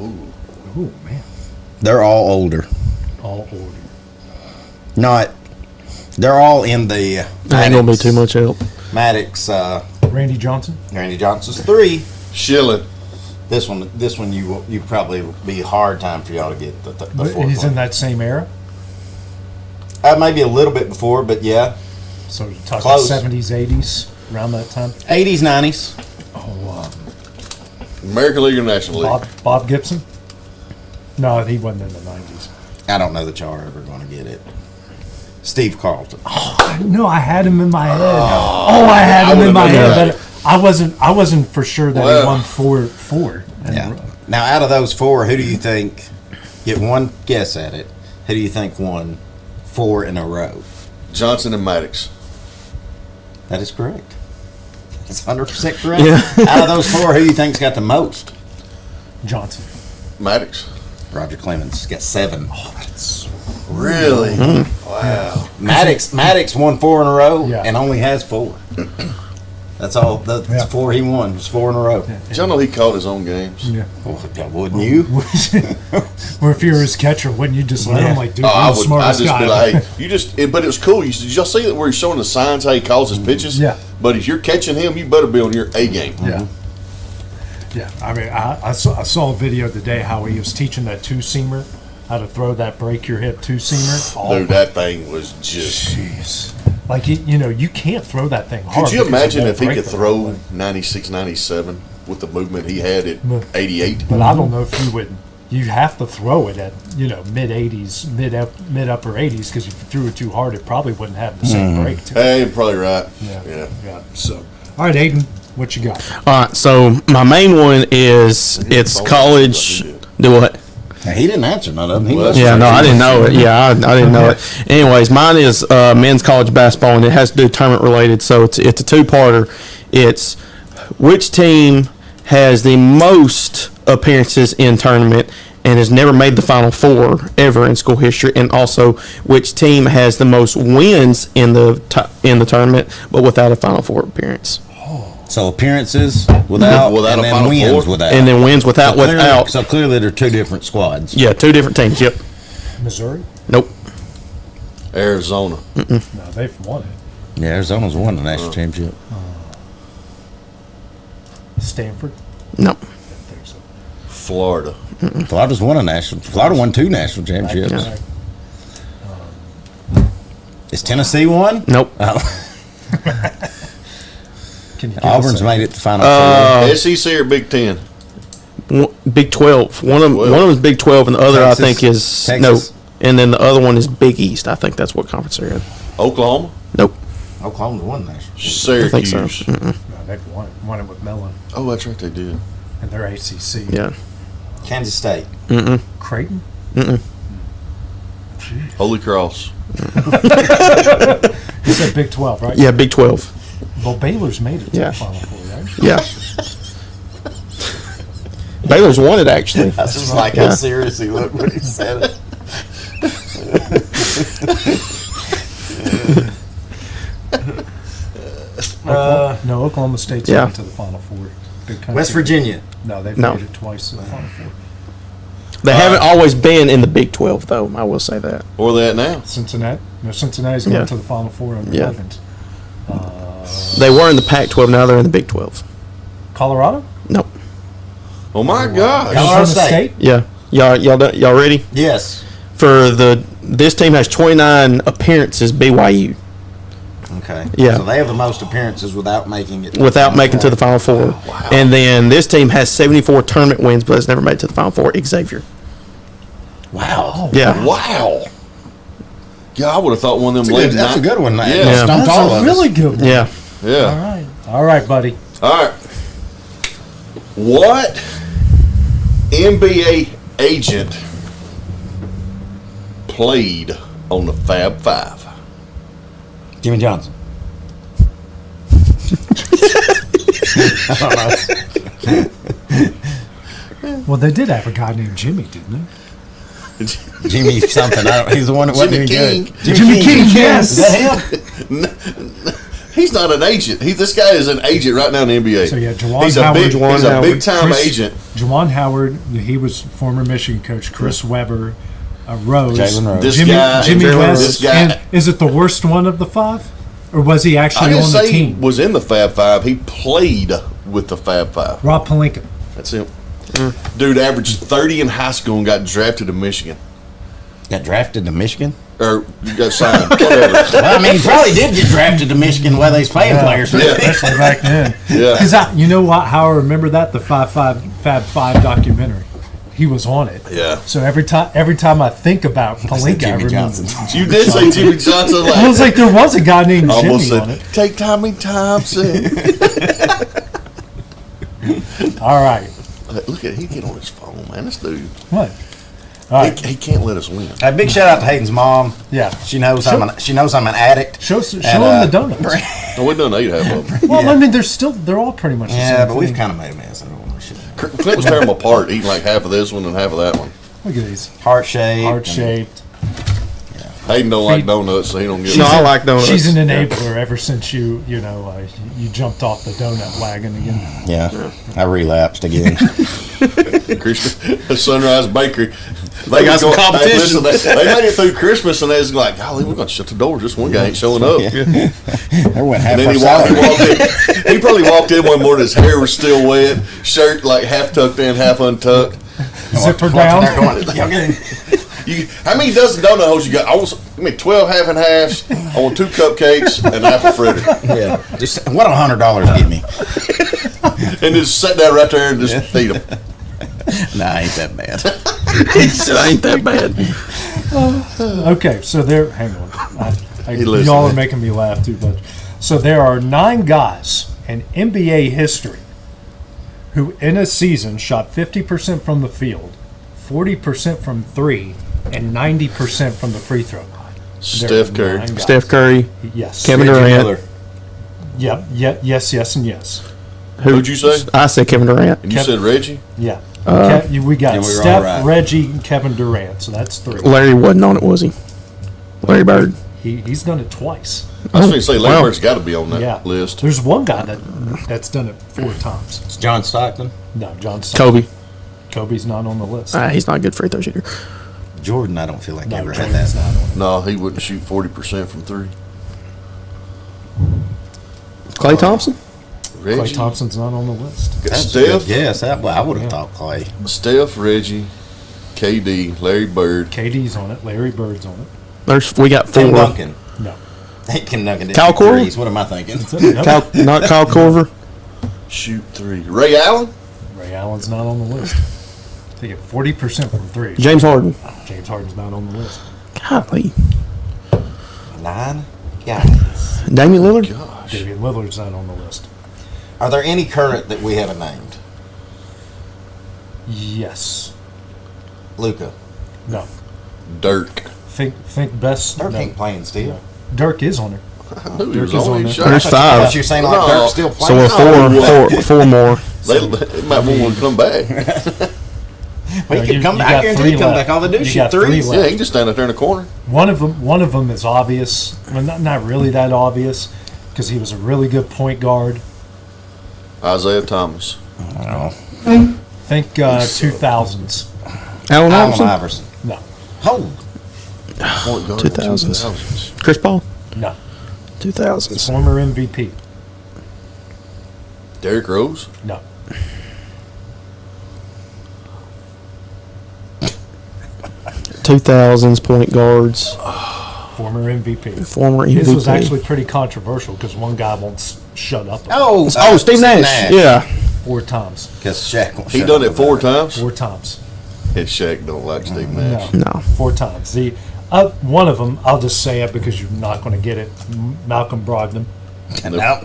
Ooh, man. They're all older. All older. They're all in the That ain't going to be too much help. Maddux. Randy Johnson? Randy Johnson's 3. Schilling. This one you probably be a hard time for y'all to get the 4th He's one. in that same era? Maybe a little bit before, but yeah. So you're talking Close. 70s, 80s, around that time? 80s, 90s. American League or National League? Bob Gibson? No, he wasn't in the 90s. I don't know that y'all are ever going to get it. Steve Carlton. No, I had him in my head. I had him in my head, but I wasn't for sure that he won 4. Yeah. Now, out of those 4, who do you think? Get one guess at it. Who do you think won 4 in a row? Johnson and Maddux. That is correct. That's 100% correct. Yeah. Out of those 4, who do you think's got the most? Johnson. Maddox. Roger Clemens got 7. Oh, that's really wow. Maddox won 4 in a row and only has 4. That's all. That's 4 he won. It's 4 in a row. Did y'all know he called his own games? Yeah. Well, wouldn't you? Or if you're his catcher, wouldn't you just let him like, dude, I you're the would. smartest I just guy. be like, hey, you just. But it was cool. Did y'all see that where he's showing the signs how he calls his pitches? Yeah. But if you're catching him, you better be on your A game. Yeah. Yeah. I mean, I saw a video today how he was teaching that 2-seamer, how to throw that break your hip 2-seamer. Dude, that thing was just. Jeez. Like, you can't throw that thing hard. Could you because it imagine won't if he break could the throw right way. 96, 97 with the movement he had at 88? But I don't know if you would. You have to throw it at mid 80s, mid upper 80s, because if you threw it too hard, it probably wouldn't have the same break to it. Hey, you're probably right. Yeah. So, all right, Aiden, what you got? All right, so my main one is it's college. Do what? He didn't answer none of them. Yeah, no, I didn't know it. Yeah, I didn't know it. Anyways, mine is men's college basketball, and it has to do tournament related. So it's a 2-parter. It's which team has the most appearances in tournament and has never made the Final Four ever in school history, and also which team has the most wins in the tournament but without a Final Four appearance. So appearances without Without and a then Final wins Four? without. And then wins without so clearly, without. So clearly they're 2 different squads. Yeah, 2 different teams. Yep. Missouri? Nope. Arizona. No, they've won it. Yeah, Arizona's won the national championship. Stanford? No. Florida. Florida's won a national. Florida won 2 national championships. Is Tennessee one? Nope. Auburn's made it to Final Four. SEC or Big Ten? Big 12. One of them is Big 12, and the other Texas. I think is Texas. no. And then the other one is Big East. I think that's what conference they're in. Oklahoma? Nope. Oklahoma's won national. Syracuse. I think so. No, they've won it with Mellon Oh, that's right, they did. and their ACC. Yeah. Kansas State. Creighton? Holy Cross. You said Big 12, right? Yeah, Big 12. Well, Baylor's made it to Yeah. the Final Four, right? Yeah. Baylor's won it, actually. That's just like how serious he looked when he said it. No, Oklahoma State's Yeah. made it to the Final Four. Big country. West Virginia. No, they've No. made it twice to the Final Four. They haven't always been in the Big 12, though. I will say that. Where are they at now? Cincinnati? No, Cincinnati's going Yeah. to the Final Four in Yeah. 11th. They were in the Pac-12. Now they're in the Big 12. Colorado? Nope. Oh my gosh. Colorado State. Yeah. Y'all ready? Yes. For this team has 29 appearances. BYU Okay. Yeah. So they have the most appearances without making it. without making to the Final Four, and then this team has 74 tournament wins, but has never made it to the Final Four. Xavier. Wow. Yeah. Wow. Yeah, I would have thought one of them late. That's a good one. That Yeah. stumped That's all a of us. really good one. Yeah. Yeah. All right. All right, buddy. All right. What NBA agent played on the Fab Five? Jimmy Johnson. I don't know. Well, they did have a guy named Jimmy, didn't they? Jimmy something. He's the one that wasn't Jimmy any King. good. Jimmy King, yes. Is that him? He's not an agent. This guy is an agent right now in the NBA. So, yeah, Juwan he's Howard. he's a big time Chris- agent. Juwan Howard, he was former Michigan coach. Chris Webber, Rose. Jalen Rose. This Jimmy, guy, Jimmy Jalen West. Rose. This guy. And is it the worst one of the 5? Or was he I actually didn't on the say he team? was in the Fab Five. He played with the Fab Five. Rob Pelinka. That's him. Dude averaged 30 in high school and got drafted to Michigan. Got drafted to Michigan? Or got signed. Whatever. Well, I mean, he probably did get drafted to Michigan while they was playing players. Yeah. Especially back then. Yeah. Because you know what? How I remember that? The Fab Five documentary. He was on it. Yeah. So every time I think about Pelinka, I Jimmy remember. Johnson. You did say Jimmy Johnson. I was like, there was a guy named almost Jimmy said, on it. take Tommy Thompson. All right. Look at he get on his phone, man. This dude. What? All right. He can't let us win. Big shout out to Hayden's mom. Yeah, she knows I'm an addict. Show him the donuts. No, we done ate half of them. Well, I mean, they're all pretty much the same but thing. we've kind of made a mess of it. Clint was tearing them apart, eating like half of this one and half of that one. Look at these. Heart-shaped. Hayden don't like donuts, so he don't get. No, I like donuts. She's an enabler ever since you jumped off the donut wagon again. Yeah. I relapsed again. Christmas, Sunrise Bakery. They got some competition. Listen, they made it through Christmas, and they was like, "Golly, we're going to shut the doors. This one guy ain't showing up." There went half And then he walked in. He probably walked in one morning. His hair was still wet, shirt like half tucked in, half untucked. Zipper down. How many dozen donut holes you got? I want 12 half and halves. I want 2 cupcakes and an apple fritter. Yeah, just what $100 get me? And just sit down right there and just feed them. Nah, ain't that bad. Ain't that bad. Okay, so hang on. You listen, y'all are man. making me laugh too much. So there are 9 guys in NBA history who in a season shot 50% from the field, 40% from 3, and 90% from the free throw line. Steph Curry. Steph Curry. Yes. Kevin Durant. Yep. Yes, and yes. Who'd you say? I said Kevin Durant. And you said Reggie? Yeah. We and we got were all Steph, right. Reggie, and Kevin Durant. So that's 3. Larry wasn't on it, was he? Larry Bird. He's done it twice. I was going to say Larry Bird's got to be on that list. There's one guy that's done it 4 times. It's John Stockton. No, John Stockton. Kobe. Kobe's not on the list. He's not a good free throw shooter. Jordan, I don't feel like ever had Jordan's that. not on it. No, he wouldn't shoot 40% from 3. Clay Thompson. Reggie. Klay Thompson's not on the list. Steph. Yes, I would have thought Clay. Steph, Reggie, KD, Larry Bird. KD's on it. Larry Bird's on it. We got 4. Tim Duncan. No. Tim Duncan. Kyle Korver? Threes. What am I thinking? Not Kyle Korver. Shoot 3. Ray Allen. Ray Allen's not on the list. They get 40% from 3. James Harden. James Harden's not on the list. Golly. 9 guys. Damian Lillard. Gosh. Damian Lillard's not on the list. Are there any current that we haven't named? Yes. Luka. No. Dirk. Think best. Dirk no. ain't playing still. No. Dirk is on it. I knew he Dirk was is on on it. there. Shut There's up. 5. You're saying like No. Dirk's still So playing? we're 4 more. They might want to come back. Well, he You can come got back. I guarantee 3 he come left. back. All they do is You shoot got 3 threes. left. Yeah, he can just stand out there in the corner. One of them is obvious. Well, not really that obvious, because he was a really good point guard. Isaiah Thomas. Oh. Think 2000s. Allen Allen Iverson. Iverson. No. Hold. Point guard. 2000s. Chris Paul. No. 2000s. Former MVP. Derrick Rose. No. 2000s point guards. Former MVP. Former His was MVP. actually pretty controversial because one guy won't shut up. Oh, Steve Nash. Yeah. 4 times. Because Shaq won't He shut done up it 4 about times. 4 times. His Shaq don't like Steve Nash. No. 4 times. One of them, I'll just say it because you're not going to get it. Malcolm Brogdon. No.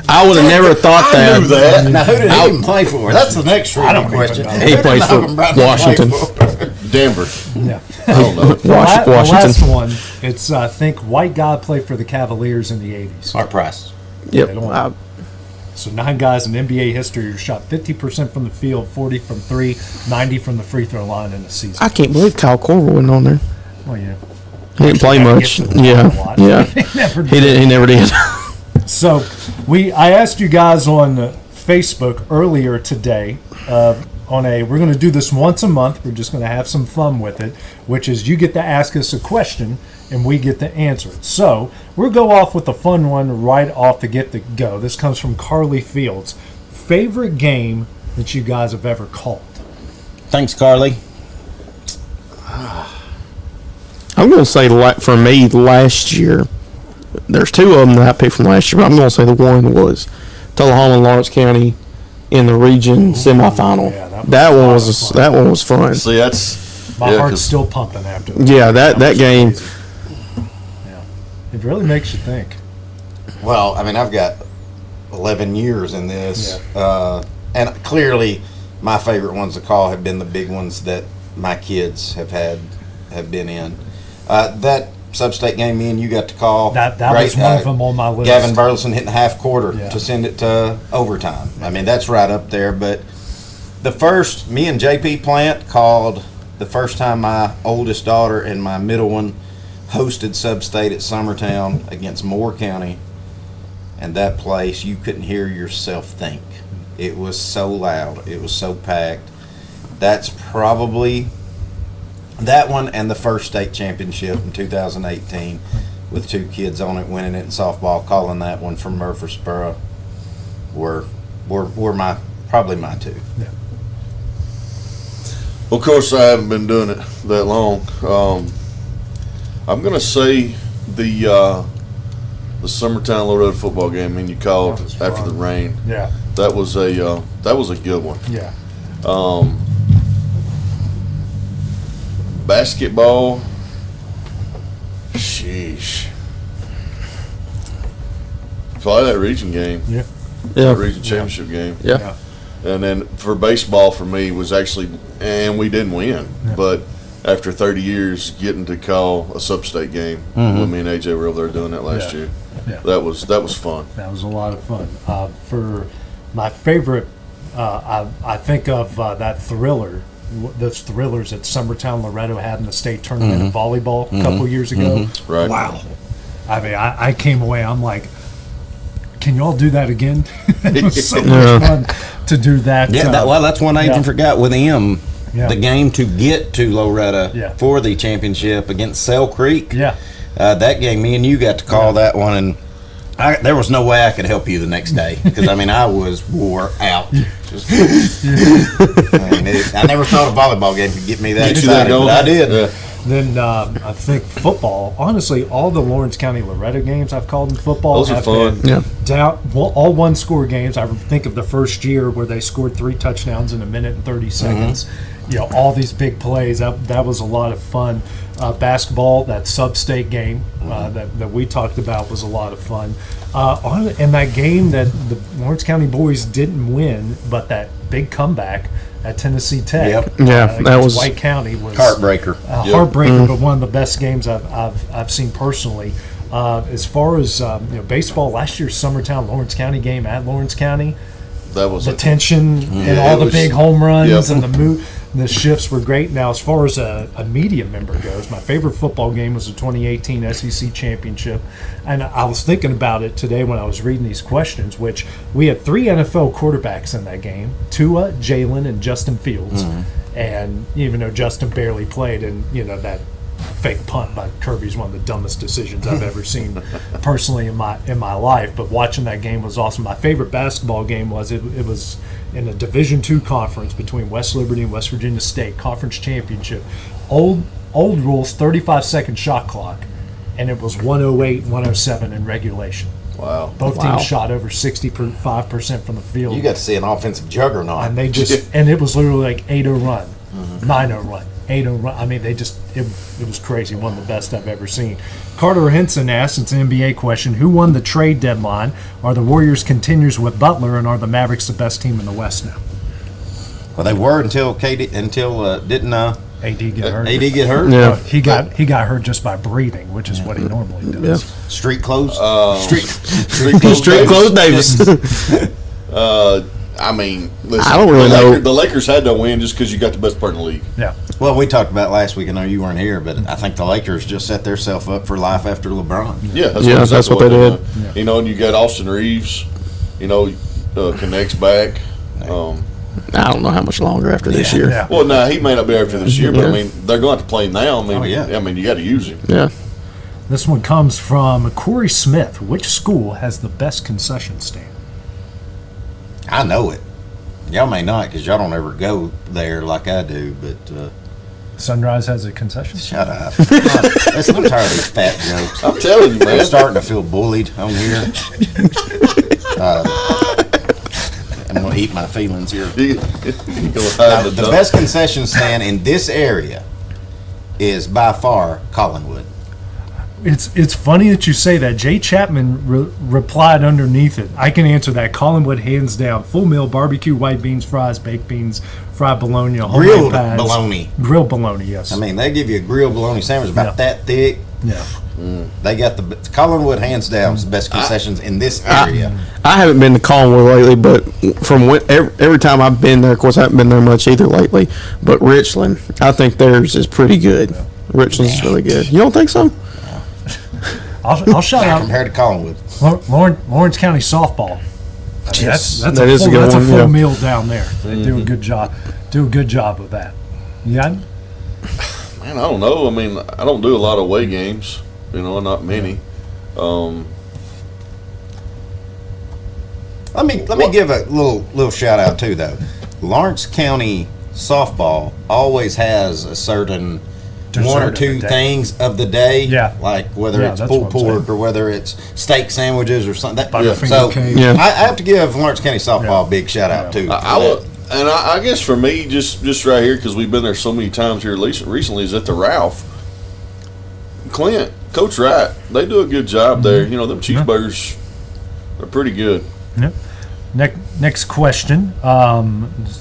I would have never thought that. I knew that. Now, who did he even play for? That's the next question. He plays for Washington. Denver. Yeah. I don't know. The last Washington. one, it's I think white guy played for the Cavaliers in the 80s. Art Price. Yep. They don't- So 9 guys in NBA history who shot 50% from the field, 40 from 3, 90 from the free throw line in a season. I can't believe Kyle Korver wasn't on there. Well, yeah. He didn't play much. Yeah. He never did. So I asked you guys on Facebook earlier today we're going to do this once a month. We're just going to have some fun with it, which is you get to ask us a question and we get to answer it. So we'll go off with a fun one right off the get-go. This comes from Carly Fields. Favorite game that you guys have ever called? Thanks, Carly. I'm going to say, for me, last year, there's 2 of them that I picked from last year, but I'm going to say the one was Tullahoma and Lawrence County in the region semifinal. Yeah, that one was fun. See, that's My heart's still pumping after that. Yeah, that game. Yeah. It really makes you think. Well, I mean, I've got 11 years in this, and clearly my favorite ones to call have been the big ones that my kids have been in. That sub-state game me and you got to call. That was one of them on my list. Gavin Burleson hitting the half quarter to send it to overtime. I mean, that's right up there. But me and JP Plant called the first time my oldest daughter and my middle one hosted sub-state at Summertown against Moore County. And that place, you couldn't hear yourself think. It was so loud. It was so packed. That's probably that one and the first state championship in 2018 with 2 kids on it, winning it in softball, calling that one from Murfreesboro were probably my 2. Yeah. Well, of course, I haven't been doing it that long. I'm going to say the Summertown Loretto football game, you called after the rain. Yeah. That was a good one. Yeah. Basketball, sheesh. Probably that region game. Yeah. That region championship game. Yeah. And then for baseball, for me, was actually, and we didn't win, but after 30 years, getting to call a sub-state game when me and AJ were over there doing that last year, that was fun. That was a lot of fun. For my favorite, I think of that thriller. Those thrillers that Summertown Loretto had in the state tournament of volleyball a couple years ago. Right. Wow. I mean, I came away, I'm like, can y'all do that again? It was so much fun to do that. Yeah, that's one I even forgot with him. Yeah. The game to get to Loretto for the championship against Sell Creek. Yeah. That game, me and you got to call that one, and there was no way I could help you the next day because, I mean, I was wore out. I never thought a volleyball game could get me that excited, but I did. Yeah. Then I think football. Honestly, all the Lawrence County Loretto games I've called in football Those are have fun. been all one-score games. I think of the first year where they scored 3 touchdowns in a minute and 30 seconds. All these big plays. That was a lot of fun. Basketball, that sub-state game that we talked about was a lot of fun. And that game that the Lawrence County boys didn't win, but that big comeback at Tennessee Tech, that was White County was heartbreaker. Heartbreaker, but one of the best games I've seen personally. As far as baseball, last year's Summertown Lawrence County game at Lawrence County, that was the tension and all the big home runs and the shifts were great. Now, as far as a media member goes, my favorite football game was the 2018 SEC Championship. And I was thinking about it today when I was reading these questions, which we had 3 NFL quarterbacks in that game, Tua, Jalen, and Justin Fields. And even though Justin barely played, and that fake punt by Kirby's one of the dumbest decisions I've ever seen personally in my life. But watching that game was awesome. My favorite basketball game was it was in a Division II conference between West Liberty and West Virginia State, conference championship. Old rules, 35-second shot clock, and it was 108-107 in regulation. Wow. Both teams shot over 65% from the field. You got to see an offensive juggernaut. And they just and it was literally like 8-0 run, 9-0 run, 8-0 run. I mean, they just it was crazy. One of the best I've ever seen. Carter Henson asked, it's an NBA question, who won the trade deadline? Are the Warriors contenders with Butler, and are the Mavericks the best team in the West now? Well, they were until didn't AD get hurt? AD get hurt? Yeah, he got hurt just by breathing, which is what he normally does. Street clothes. Street clothes Davis. I mean, listen, I don't really know. The Lakers had to win just because you got the best part in the league. Yeah. Well, we talked about last week. I know you weren't here, but I think the Lakers just set themselves up for life after LeBron. Yeah, that's what they did. Yeah. And you got Austin Reeves. Connects back. I don't know how much longer after this year. Yeah. Well, no, he may not be after this year, but I mean, they're going to play now. I mean, you got to use him. Yeah. This one comes from Corey Smith. Which school has the best concession stand? I know it. Y'all may not because y'all don't ever go there like I do, but Sunrise has a concession stand. Shut up. Listen, I'm tired of these fat jokes. I'm telling you, man. I'm starting to feel bullied on here. I'm going to eat my feelings here. The best concession stand in this area is by far Collinwood. It's funny that you say that. Jay Chapman replied underneath it. I can answer that. Collinwood, hands down. Full meal, barbecue, white beans, fries, baked beans, fried bologna, grilled bologna. Grilled bologna, yes. I mean, they give you a grilled bologna sandwich about that thick. Yeah. They got the Collinwood, hands down, is the best concessions in this area. I haven't been to Collinwood lately, but from every time I've been there, of course, I haven't been there much either lately, but Richland, I think theirs is pretty good. Richland's is really good. You don't think so? I'll shout out compared to Collinwood. Lawrence County softball. I mean, Yes, that's that is a good that's one, a full yeah. meal down there. They do a good job. Do a good job of that. Yeah. Man, I don't know. I mean, I don't do a lot of away games. You know, not many. Let me give a little shout out too, though. Lawrence County softball always has a certain one or two things of the day. Yeah. Like whether it's that's pulled what I'm saying. pork or whether it's steak sandwiches or something. Butterfinger So cake. I have to give Lawrence County softball a big shout out too. I guess for me, just right here, because we've been there so many times here recently, is at the Ralph. Clint, Coach Wright, they do a good job there. You know, them cheeseburgers are pretty good. Yep. Next question.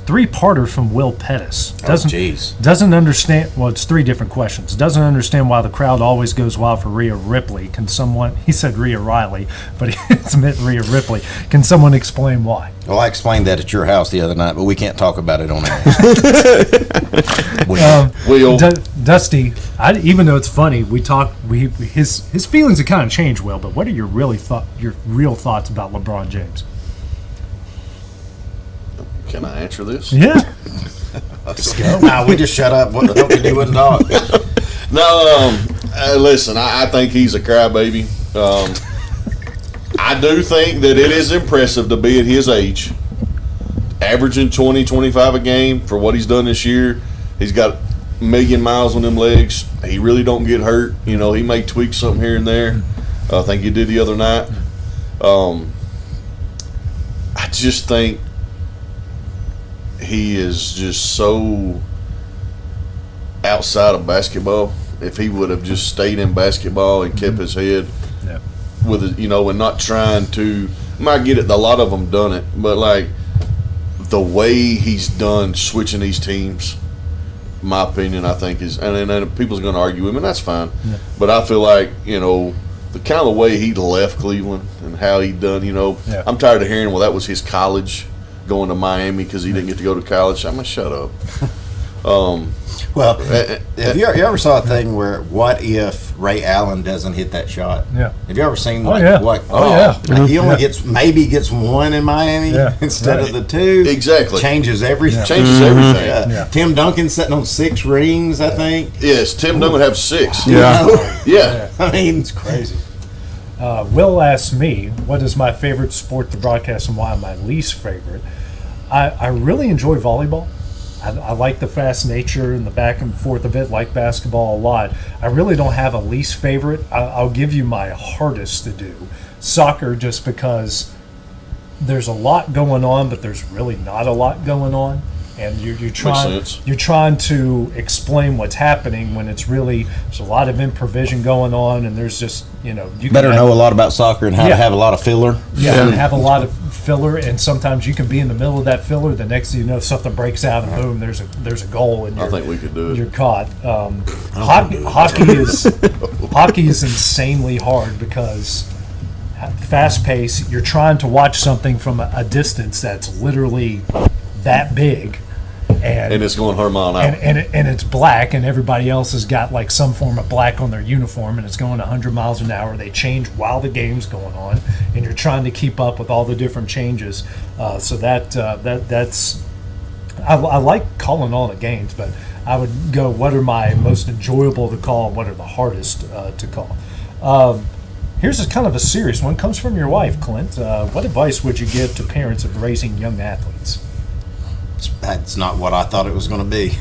Three-parter from Will Pettis. Doesn't understand. Well, it's three different questions. Doesn't understand why the crowd always goes wild for Rhea Ripley. Can someone? He said Rhea Riley, but it's meant Rhea Ripley. Can someone explain why? Well, I explained that at your house the other night, but we can't talk about it on air. Dusty, even though it's funny, his feelings have kind of changed, Will. But what are your real thoughts about LeBron James? Can I answer this? Yeah. Let's go. Nah, we just shut up. What you wouldn't talk? No, listen, I think he's a crybaby. I do think that it is impressive to be at his age, averaging 20, 25 a game for what he's done this year. He's got a million miles on them legs. He really don't get hurt. You know, he may tweak something here and there. I think he did the other night. I just think he is just so outside of basketball. If he would have just stayed in basketball and kept his head with it, you know, and not trying to, I might get it, a lot of them done it, but like the way he's done switching these teams, my opinion, I think is, and people's going to argue with him, and that's fine. Yeah. But I feel like, you know, the kind of the way he left Cleveland and how he done, you know, I'm tired of hearing, well, that was his college, going to Miami because he didn't get to go to college. I'm going to shut up. Well, have you ever saw a thing where what if Ray Allen doesn't hit that shot? Yeah. Have you ever seen yeah. He only gets one in Miami instead of the two? Exactly. Changes everything. Changes everything. Yeah. Tim Duncan sitting on 6 rings, I think. Yes, Tim Duncan have 6. Yeah. I mean, it's crazy. Will asked me, what is my favorite sport to broadcast and why my least favorite? I really enjoy volleyball. I like the fast nature and the back and forth of it, like basketball a lot. I really don't have a least favorite. I'll give you my hardest to do. Soccer, just because there's a lot going on, but there's really not a lot going on. And you're trying to explain what's happening when it's really, there's a lot of improvisation going on, and there's just, you know, you better know a lot about soccer and how to have a lot of filler. Yeah, have a lot of filler, and sometimes you can be in the middle of that filler. The next thing you know, something breaks out, and boom, there's a goal, and I think we could do it. You're caught. Hockey is insanely hard because fast pace. You're trying to watch something from a distance that's literally that big. And it's going 100 mile an hour. And it's black, and everybody else has got like some form of black on their uniform, and it's going 100 miles an hour. They change while the game's going on, and you're trying to keep up with all the different changes. So that's I like calling all the games, but I would go, what are my most enjoyable to call, and what are the hardest to call? Here's a kind of a serious one. It comes from your wife, Clint. What advice would you give to parents of raising young athletes? That's not what I thought it was going to be.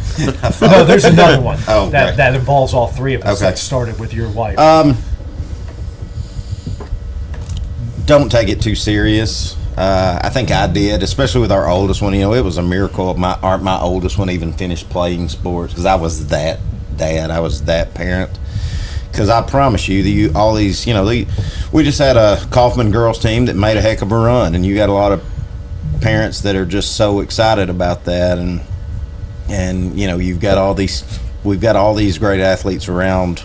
No, there's another one okay. that involves all three of us. Okay. That started with your wife. Don't take it too serious. I think I did, especially with our oldest one. You know, it was a miracle my oldest one even finished playing sports, because I was that dad. I was that parent. Because I promise you, all these, we just had a Kaufman girls team that made a heck of a run, and you got a lot of parents that are just so excited about that, and we've got all these great athletes around,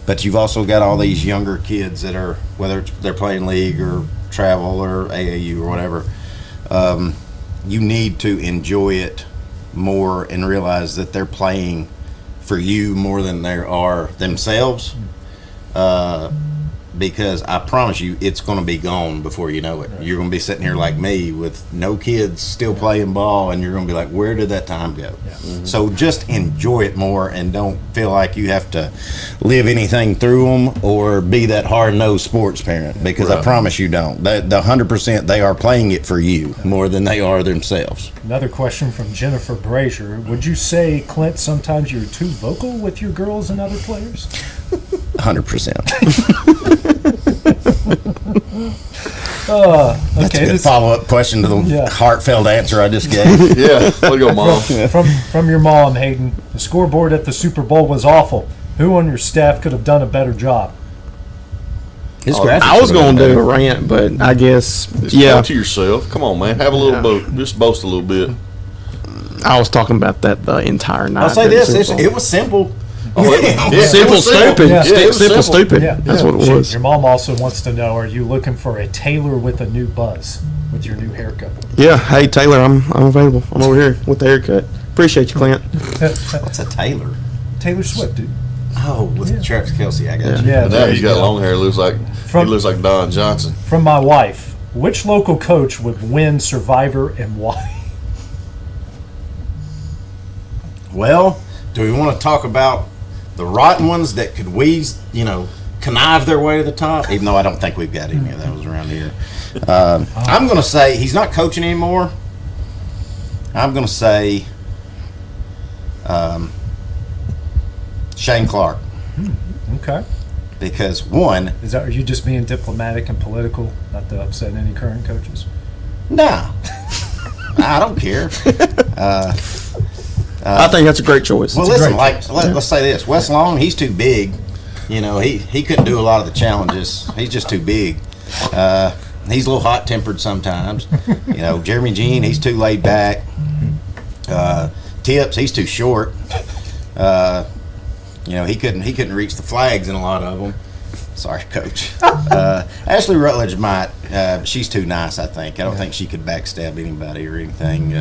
but you've also got all these younger kids that are, whether they're playing league or travel or AAU or whatever, you need to enjoy it more and realize that they're playing for you more than they are themselves, because I promise you it's going to be gone before you know it. Right. You're going to be sitting here like me with no kids still playing ball, and you're going to be like, where did that time go? Yeah. Mm-hmm. So just enjoy it more and don't feel like you have to live anything through them or be that hard-nosed sports parent, because I promise you don't. The 100% they are playing it for you more than they are themselves. Another question from Jennifer Brazier. Would you say, Clint, sometimes you're too vocal with your girls and other players? 100%. That's a good follow-up question to the heartfelt answer I just gave. Yeah, way to go, Mom. From your mom, Hayden, the scoreboard at the Super Bowl was awful. Who on your staff could have done a better job? I was going to do a rant, but I guess, Talk to yourself. Come on, man. Have a little just boast a little bit. I was talking about that the entire night. I'll say this. It was simple. Simple, stupid. Simple, stupid. Yeah. That's what it was. Your mom also wants to know, are you looking for a tailor with a new buzz with your new haircut? Yeah. Hey, Taylor, I'm available. I'm over here with the haircut. Appreciate you, Clint. What's a tailor? Taylor Swift, dude. Oh, with Travis Kelce, I got you. Yeah, now he's got long hair. He looks like Don Johnson. From my wife, which local coach would win Survivor and why? Well, do we want to talk about the rotten ones that could connive their way to the top? Even though I don't think we've got any of those around here. I'm going to say he's not coaching anymore. I'm going to say Shane Clark. Okay. Because one, are you just being diplomatic and political, not to upset any current coaches? Nah, I don't care. I think that's a great choice. Well, listen, let's say this: Wes Long, he's too big. He couldn't do a lot of the challenges. He's just too big. He's a little hot-tempered sometimes. Jeremy Jean, he's too laid back. Tips, he's too short. He couldn't reach the flags in a lot of them. Sorry, Coach. Ashley Rutledge might. She's too nice, I think. I don't think she could backstab anybody or anything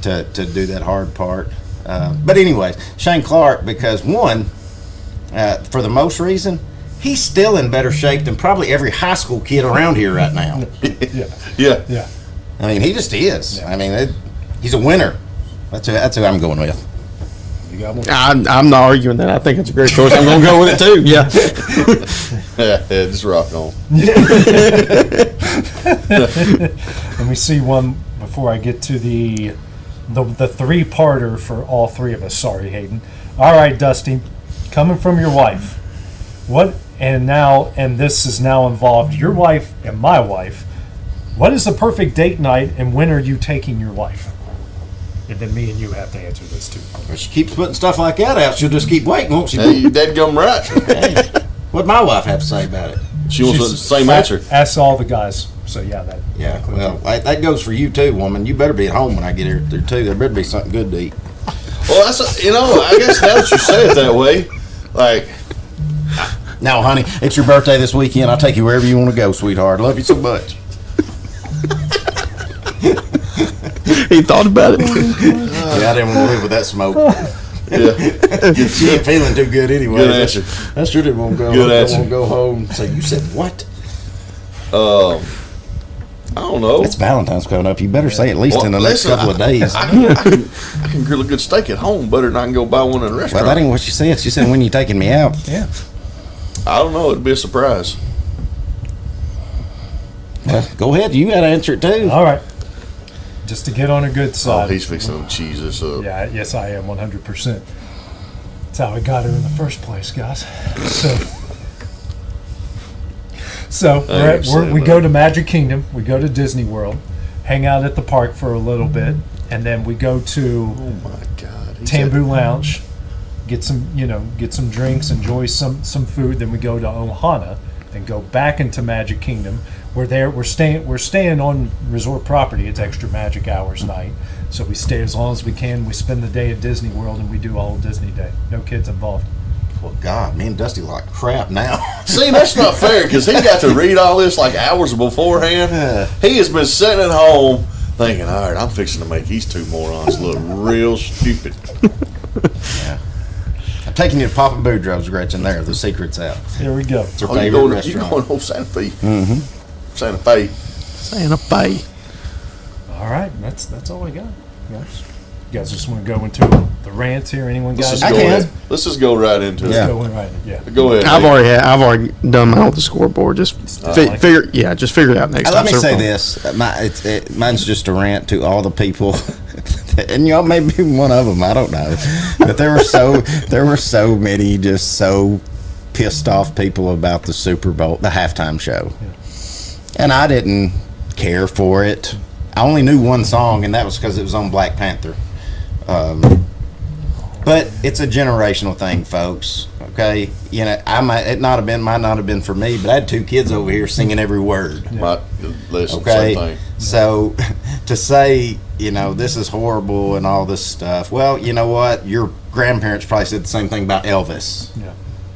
to do that hard part. But anyways, Shane Clark, because one, for the most reason, he's still in better shape than probably every high school kid around here right now. Yeah. I mean, he just is. Yeah. I mean, he's a winner. That's who I'm going with. I'm not arguing that. I think it's a great choice. I'm going to go with it too. Yeah. Yeah, just rock on. Let me see one before I get to the three-parter for all three of us. Sorry, Hayden. All right, Dusty, coming from your wife, and this is now involved your wife and my wife. What is the perfect date night, and when are you taking your wife? And then me and you have to answer this too. Well, she keeps putting stuff like that out. She'll just keep waiting, won't she? Hey, you dead-gum right. Hey, what'd my wife have to say about it? She wants the same answer. Ask all the guys. So that. Yeah. Well, that goes for you too, woman. You better be at home when I get here too. There better be something good to eat. Well, I guess now that you say it that way, like. Now, honey, it's your birthday this weekend. I'll take you wherever you want to go, sweetheart. Love you so much. He thought about it. Yeah, I didn't want to live with that smoke. Yeah. She ain't feeling too good anyway. Good answer. That's sure didn't want to go home. I won't go home. So you said what? I don't know. It's Valentine's coming up. You better say at least in the next couple of days. I can grill a good steak at home better than I can go buy one in a restaurant. Well, that ain't what she said. She said when you taking me out. Yeah. I don't know. It'd be a surprise. Well, go ahead. You got to answer it too. All right. Just to get on a good side. Oh, he's fixing to cheese this up. Yeah, yes, I am 100%. That's how I got her in the first place, guys. So we go to Magic Kingdom, we go to Disney World, hang out at the park for a little bit, and then we go to Tambu Lounge, get some drinks, enjoy some food. Then we go to Ohana and go back into Magic Kingdom. We're staying on resort property. It's extra Magic Hours night, so we stay as long as we can. We spend the day at Disney World, and we do all Disney Day. No kids involved. Well, God, me and Dusty like crap now. See, that's not fair because he got to read all this like hours beforehand. He has been sitting at home thinking, all right, I'm fixing to make these two morons look real stupid. Yeah. I'm taking you to Papa Boudreaux's, Gretchen. There, the secret's out. Here we go. It's her favorite restaurant. You're going to Santa Fe. Mm-hmm. Santa Fe. Santa Fe. All right, that's all I got, guys. You guys just want to go into the rants here? Anyone got? Let's just go right into it. Let's go right. Yeah. Go ahead. I've already done mine with the scoreboard. Just figure it out next time. Let me say this. Mine's just a rant to all the people, and y'all may be one of them. I don't know, but there were so many just so pissed off people about the Super Bowl, the halftime show, and I didn't care for it. I only knew one song, and that was because it was on Black Panther. But it's a generational thing, folks. Okay, might not have been for me, but I had two kids over here singing every word. Listen, okay, same thing. So to say this is horrible and all this stuff. Well, you know what? Your grandparents probably said the same thing about Elvis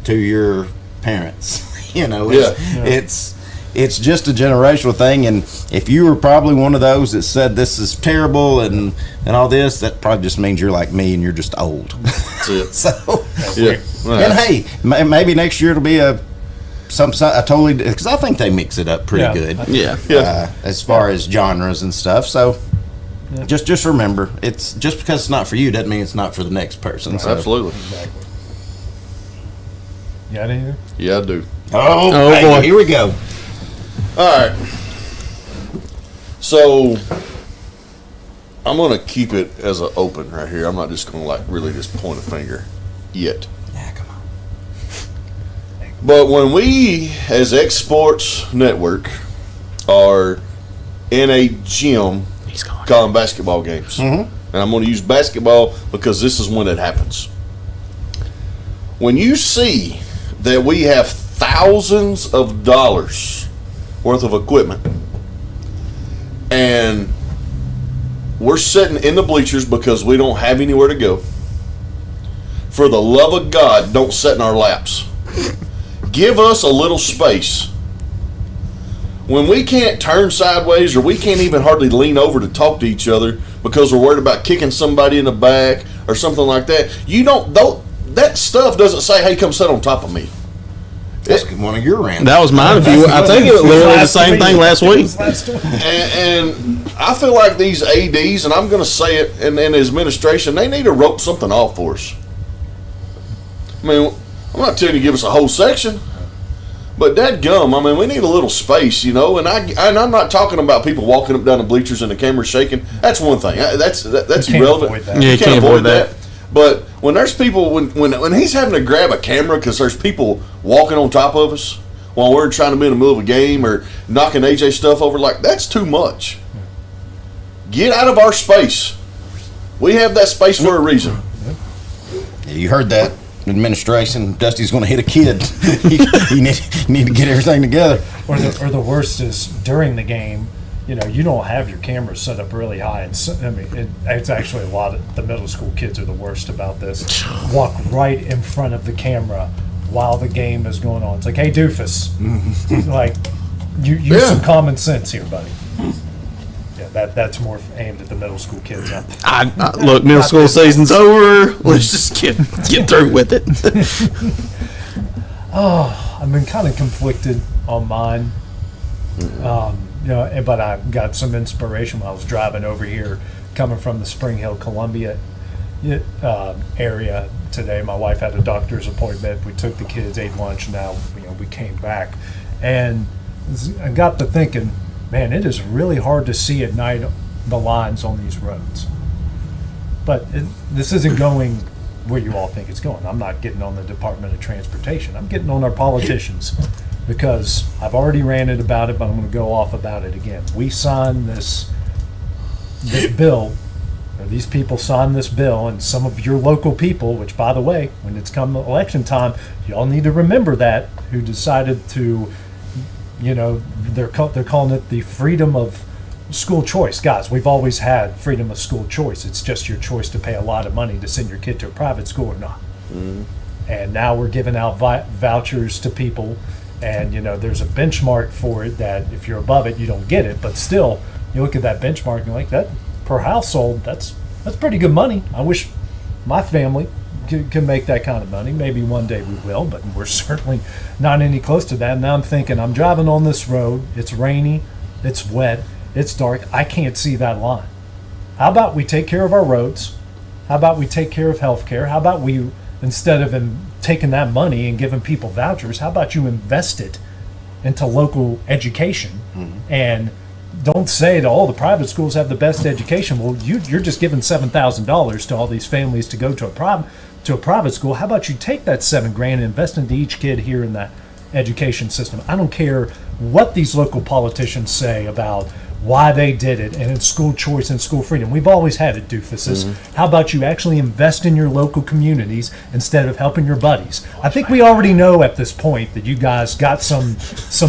to your parents. It's just a generational thing, and if you were probably one of those that said this is terrible and all this, that probably just means you're like me and you're just old. That's it. So, and hey, maybe next year it'll be a totally, because I think they mix it up pretty good. As far as genres and stuff. So just remember, it's just because it's not for you doesn't mean it's not for the next person. Right. So. Absolutely. Exactly. You got anything? Yeah, I do. Oh boy, here we go. All right. So I'm going to keep it as an open right here. I'm not just going to really just point a finger yet. Yeah, come on. But when we, as X Sports Network, are in a gym calling basketball games, and I'm going to use basketball because this is when it happens. When you see that we have thousands of dollars worth of equipment, and we're sitting in the bleachers because we don't have anywhere to go. For the love of God, don't sit in our laps. Give us a little space. When we can't turn sideways or we can't even hardly lean over to talk to each other because we're worried about kicking somebody in the back or something like that, that stuff doesn't say, hey, come sit on top of me. That's one of your rants. That was mine. I think it was literally the same thing last week. And I feel like these ADs, and I'm going to say it, and the administration, they need to rope something off for us. I mean, I'm not telling you to give us a whole section, but dadgum, we need a little space, and I'm not talking about people walking up down the bleachers and the camera shaking. That's one thing. That's irrelevant. You can't avoid that. But when there's people, when he's having to grab a camera because there's people walking on top of us while we're trying to be in the middle of a game or knocking AJ stuff over, that's too much. Get out of our space. We have that space for a reason. Yeah, you heard that, administration. Dusty's going to hit a kid. you need to get everything together. Or the worst is during the game. You don't have your cameras set up really high. And it's actually a lot of the middle school kids are the worst about this. Walk right in front of the camera while the game is going on. It's like, hey, doofus, use some common sense here, buddy. Yeah, that's more aimed at the middle school kids. Look, middle school season's over. Let's just get through with it. I've been kind of conflicted on mine. But I got some inspiration when I was driving over here, coming from the Spring Hill, Columbia area today. My wife had a doctor's appointment. We took the kids, ate lunch, and now we came back. And I got to thinking, man, it is really hard to see at night the lines on these roads. But this isn't going where you all think it's going. I'm not getting on the Department of Transportation. I'm getting on our politicians. Because I've already ranted about it, but I'm going to go off about it again. We signed this bill, these people signed this bill, and some of your local people, which, by the way, when it's come election time, y'all need to remember that, who decided to, they're calling it the freedom of school choice. Guys, we've always had freedom of school choice. It's just your choice to pay a lot of money to send your kid to a private school or not. Mm-hmm. And now we're giving out vouchers to people, and there's a benchmark for it that if you're above it, you don't get it. But still, you look at that benchmark and you're like, that per household, that's pretty good money. I wish my family can make that kind of money. Maybe one day we will, but we're certainly not any close to that. Now I'm thinking, I'm driving on this road. It's rainy, it's wet, it's dark. I can't see that line. How about we take care of our roads? How about we take care of health care? How about we, instead of taking that money and giving people vouchers, how about you invest it into local education? Mm-hmm. And don't say that all the private schools have the best education. Well, you're just giving $7,000 to all these families to go to a private school. How about you take that $7,000 and invest into each kid here in that education system? I don't care what these local politicians say about why they did it, and it's school choice and school freedom. We've always had it, doofuses. Mm-hmm. How about you actually invest in your local communities instead of helping your buddies? I think we already know at this point that you guys got some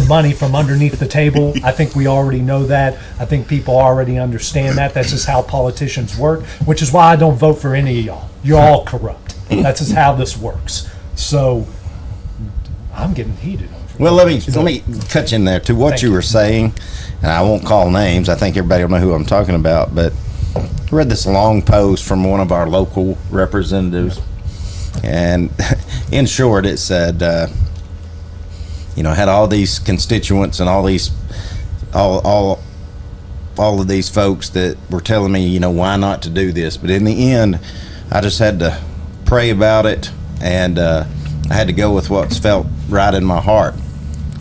money from underneath the table. I think we already know that. I think people already understand that. That's just how politicians work, which is why I don't vote for any of y'all. You're all corrupt. That's just how this works. So I'm getting heated. Well, let me cut you in there to what you were saying, and I won't call names. I think everybody will know who I'm talking about. But I read this long post from one of our local representatives, and in short, it said, had all these constituents and all of these folks that were telling me, why not to do this. But in the end, I just had to pray about it, and I had to go with what's felt right in my heart.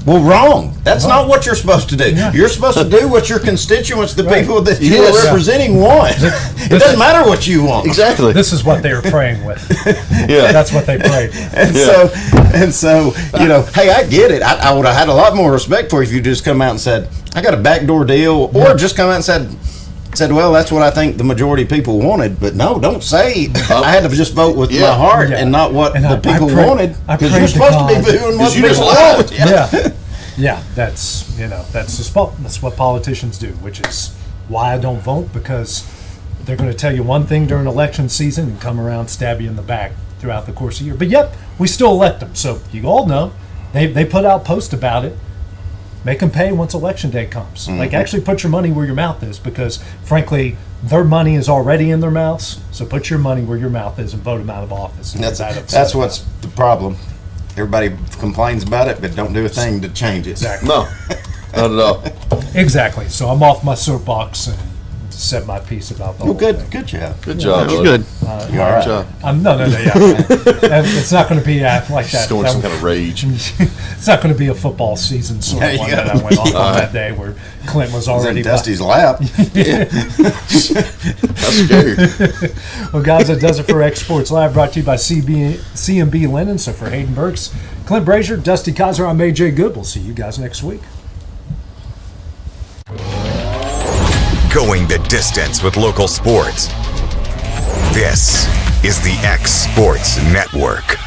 Well, wrong. That's not what you're supposed to do. Yeah. You're supposed to do what your constituents, the people that you're representing, want. It doesn't matter what you want. Exactly. This is what they were praying with. Yeah, that's what they prayed. And so, hey, I get it. I would have had a lot more respect for you if you just come out and said, I got a backdoor deal, or just come out and said, well, that's what I think the majority of people wanted. But no, don't say I had to just vote with my heart and not what the people wanted. Because you're supposed to be doing what people want. Yeah, that's what politicians do, which is why I don't vote, because they're going to tell you one thing during election season and come around, stab you in the back throughout the course of the year. But yep, we still elect them. So you all know they put out posts about it. Make them pay once election day comes. Mm-hmm. Like, actually put your money where your mouth is, because frankly, their money is already in their mouths. So put your money where your mouth is and vote them out of office. That's what's the problem. Everybody complains about it, but don't do a thing to change it. Exactly. No, not at all. Exactly. So I'm off my soapbox and said my piece about the whole thing. Good job. Good job. That was good. You're all right. Job. No. It's not going to be like that. Just going some kind of rage. It's not going to be a football season sort of one that I went off on that day where Clint was already in Dusty's lap. That's scary. Well, guys, that does it for X Sports Live, brought to you by CMB Linen. So for Hayden Burks, Clint Brazier, Dusty Kaiser, I'm AJ Good. We'll see you guys next week. Going the distance with local sports. This is the X Sports Network.